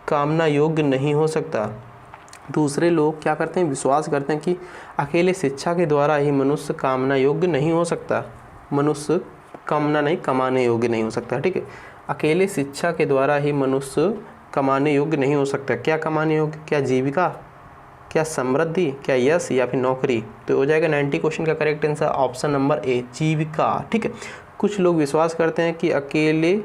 कामना योग्य नहीं हो सकता। दूसरे लोग क्या करते हैं, विश्वास करते हैं कि अकेले शिक्षा के द्वारा ही मनुष्य कामना योग्य नहीं हो सकता, मनुष्य कामना नहीं कमाने योग्य नहीं हो सकता, ठीक है। अकेले शिक्षा के द्वारा ही मनुष्य कमाने योग्य नहीं हो सकता। क्या कमाने योग्य, क्या जीविका, क्या समृद्धि, क्या यश या फिर नौकरी। तो हो जाएगा 90 क्वेश्चन का correct answer option number A, Jeevika, ठीक है। कुछ लोग विश्वास करते हैं कि अकेले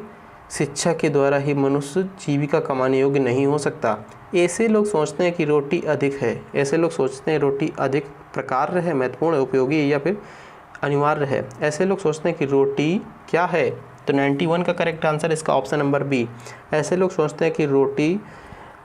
शिक्षा के द्वारा ही मनुष्य जीविका कमाने योग्य नहीं हो सकता। ऐसे लोग सोचते हैं कि रोटी अधिक है, ऐसे लोग सोचते हैं रोटी अधिक प्रकार है, महत्वपूर्ण, उपयोगी या फिर अनिवार्य है। ऐसे लोग सोचते हैं कि रोटी क्या है, तो 91 का करेक्ट आंसर इसका ऑप्शन नंबर बी। ऐसे लोग सोचते हैं कि रोटी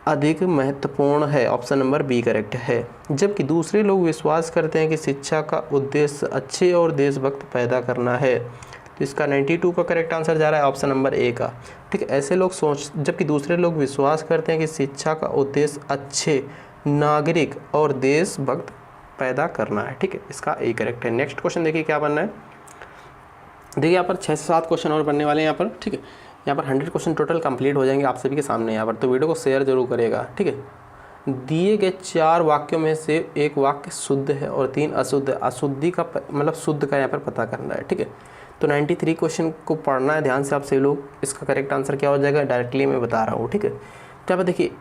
अधिक महत्वपूर्ण है, ऑप्शन नंबर बी करेक्ट है। जबकि दूसरे लोग विश्वास करते हैं कि शिक्षा का उद्देश्य अच्छे और देशभक्त पैदा करना है, तो इसका 92 का करेक्ट आंसर जा रहा है ऑप्शन नंबर ए का। ठीक है, ऐसे लोग जबकि दूसरे लोग विश्वास करते हैं कि शिक्षा का उद्देश्य अच्छे नागरिक और देशभक्त पैदा करना है। ठीक है, इसका ए करेक्ट है। नेक्स्ट क्वेश्चन देखिए क्या बनना है। देखिए यहाँ पर 6 से 7 क्वेश्चन और बनने वाले हैं यहाँ पर। ठीक है, यहाँ पर 100 क्वेश्चन टोटल कंप्लीट हो जाएंगे आप सभी के सामने यहाँ पर, तो वीडियो को शेयर जरूर करेगा। ठीक है, दिए गए 4 वाक्यों में से एक वाक्य शुद्ध है और 3 अशुद्ध है। अशुद्धि का मतलब शुद्ध का यहाँ पर पता करना है। ठीक है, तो 93 क्वेश्चन को पढ़ना है ध्यान से आप सभी लोग। इसका करेक्ट आंसर क्या हो जाएगा डायरेक्टली मैं बता रहा हूँ। ठीक है, तो यहाँ पर देखिए,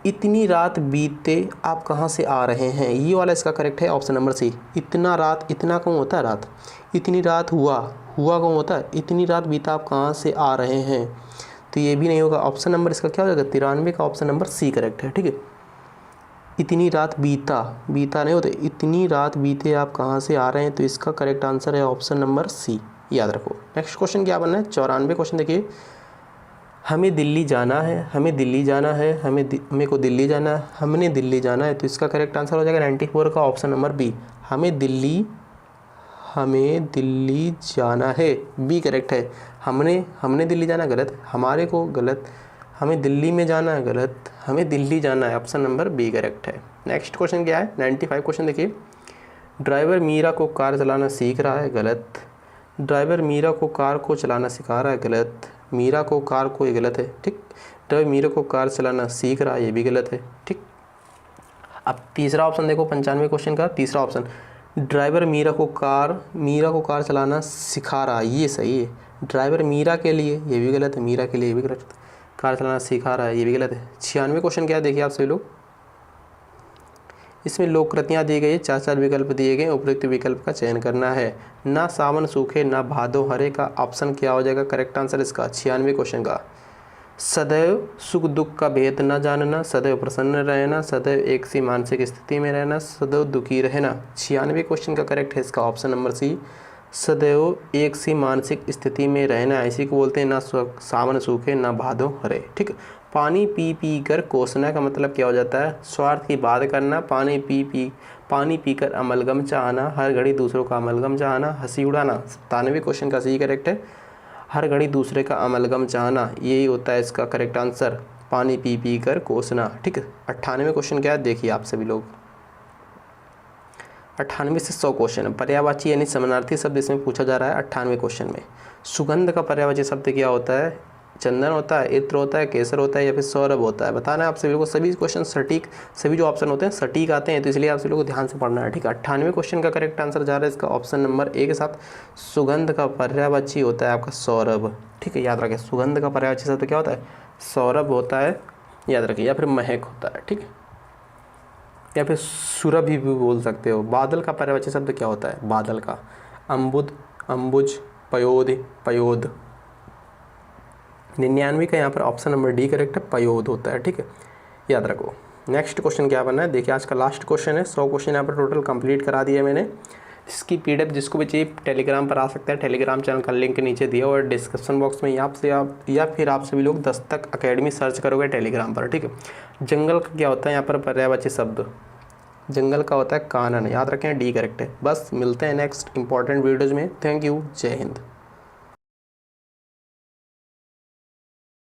इतनी रात बीते आप कहाँ से आ रहे हैं, ये वाला इसका करेक्ट है ऑप्शन नंबर सी। इतना रात, इतना कौन होता है रात, इतनी रात हुआ कौन होता है, इतनी रात बीता आप कहाँ से आ रहे हैं, तो ये भी नहीं होगा। ऑप्शन नंबर इसका क्या हो जाएगा 93 का ऑप्शन नंबर सी करेक्ट है। ठीक है, इतनी रात बीता नहीं होता, इतनी रात बीते आप कहाँ से आ रहे हैं, तो इसका करेक्ट आंसर है ऑप्शन नंबर सी, याद रखो। नेक्स्ट क्वेश्चन क्या बनना है 94 क्वेश्चन देखिए। हमें दिल्ली जाना है, हमें दिल्ली जाना है, हमें को दिल्ली जाना है, हमने दिल्ली जाना है, तो इसका करेक्ट आंसर हो जाएगा 94 का ऑप्शन नंबर बी। हमें दिल्ली जाना है, बी करेक्ट है। हमने दिल्ली जाना गलत, हमारे को गलत, हमें दिल्ली में जाना है गलत, हमें दिल्ली जाना है, ऑप्शन नंबर बी करेक्ट है। नेक्स्ट क्वेश्चन क्या है 95 क्वेश्चन देखिए। ड्राइवर मीरा को कार चलाना सीख रहा है, गलत। ड्राइवर मीरा को कार को चलाना सिखा रहा है, गलत। मीरा को कार को, ये गलत है। ठीक, ड्राइवर मीरा को कार चलाना सीख रहा है, ये भी गलत है। ठीक, अब तीसरा ऑप्शन देखो 95 क्वेश्चन का तीसरा ऑप्शन, ड्राइवर मीरा को कार चलाना सिखा रहा है, ये सही है। ड्राइवर मीरा के लिए, ये भी गलत है। मीरा के लिए, ये भी गलत। कार चलाना सिखा रहा है, ये भी गलत है। 96 क्वेश्चन क्या है देखिए आप सभी लोग। इसमें लोककृतियाँ दी गई, 4 विकल्प दिए गए, उपयुक्त विकल्प का चयन करना है। ना सावन सूखे ना भादो हरे का ऑप्शन क्या हो जाएगा करेक्ट आंसर इसका 96 क्वेश्चन का। सदैव सुख दुख का भेद न जानना, सदैव प्रसन्न रहना, सदैव एक सी मानसिक स्थिति में रहना, सदैव दुखी रहना। 96 क्वेश्चन का करेक्ट है इसका ऑप्शन नंबर सी, सदैव एक सी मानसिक स्थिति में रहना, इसी को बोलते हैं ना सावन सूखे ना भादो हरे। ठीक, पानी पी कर कोसना का मतलब क्या हो जाता है, स्वार्थ की बात करना। पानी पीकर अमलगम चाहना, हर घड़ी दूसरों का अमलगम चाहना, हंसी उड़ाना। 97 क्वेश्चन का सही करेक्ट है, हर घड़ी दूसरे का अमलगम चाहना, यही होता है इसका करेक्ट आंसर, पानी पी कर कोसना। ठीक है, 98 क्वेश्चन क्या है देखिए आप सभी लोग। 98 से 100 क्वेश्चन है। पर्यायवाची यानी समानार्थी शब्द इसमें पूछा जा रहा है 98 क्वेश्चन में। सुगंध का पर्यायवाची शब्द क्या होता है, चंदन होता है, इत्र होता है, केसर होता है या फिर सौरभ होता है, बताना है आप सभी लोगों को। सभी क्वेश्चन सटीक, सभी जो ऑप्शन होते हैं सटीक आते हैं, तो इसलिए आप सभी लोगों को ध्यान से पढ़ना है। ठीक है, 98 क्वेश्चन का करेक्ट आंसर जा रहा है इसका ऑप्शन नंबर ए के साथ, सुगंध का पर्यायवाची होता है आपका सौरभ। ठीक है, याद रखें, सुगंध का पर्यायवाची शब्द क्या होता है, सौरभ होता है, याद रखिए, या फिर महक होता है। ठीक है, या फिर सुरभि भी बोल सकते हो। बादल का पर्यायवाची शब्द क्या होता है, बादल का अम्बुद, अम्बुज, पयोद। 99 का यहाँ पर ऑप्शन नंबर डी करेक्ट है, पयोद होता है। ठीक है, याद रखो। नेक्स्ट क्वेश्चन क्या बनना है देखिए, आज का लास्ट क्वेश्चन है। 100 क्वेश्चन यहाँ पर टोटल कंप्लीट करा दिया मैंने। इसकी पीडीएफ जिसको भी चाहिए टेलीग्राम पर आ सकता है, टेलीग्राम चैनल का लिंक नीचे दिया और डिस्क्रिप्शन बॉक्स में या फिर आप सभी लोग दस्तक अकेडमी सर्च करोगे टेलीग्राम पर। ठीक है, जंगल का क्या होता है यहाँ पर पर्यायवाची शब्द, जंगल का होता है कानन, याद रखें डी करेक्ट है। बस मिलते हैं नेक्स्ट इंपॉर्टेंट वीडियोज़ में। थैंक यू, जय हिंद।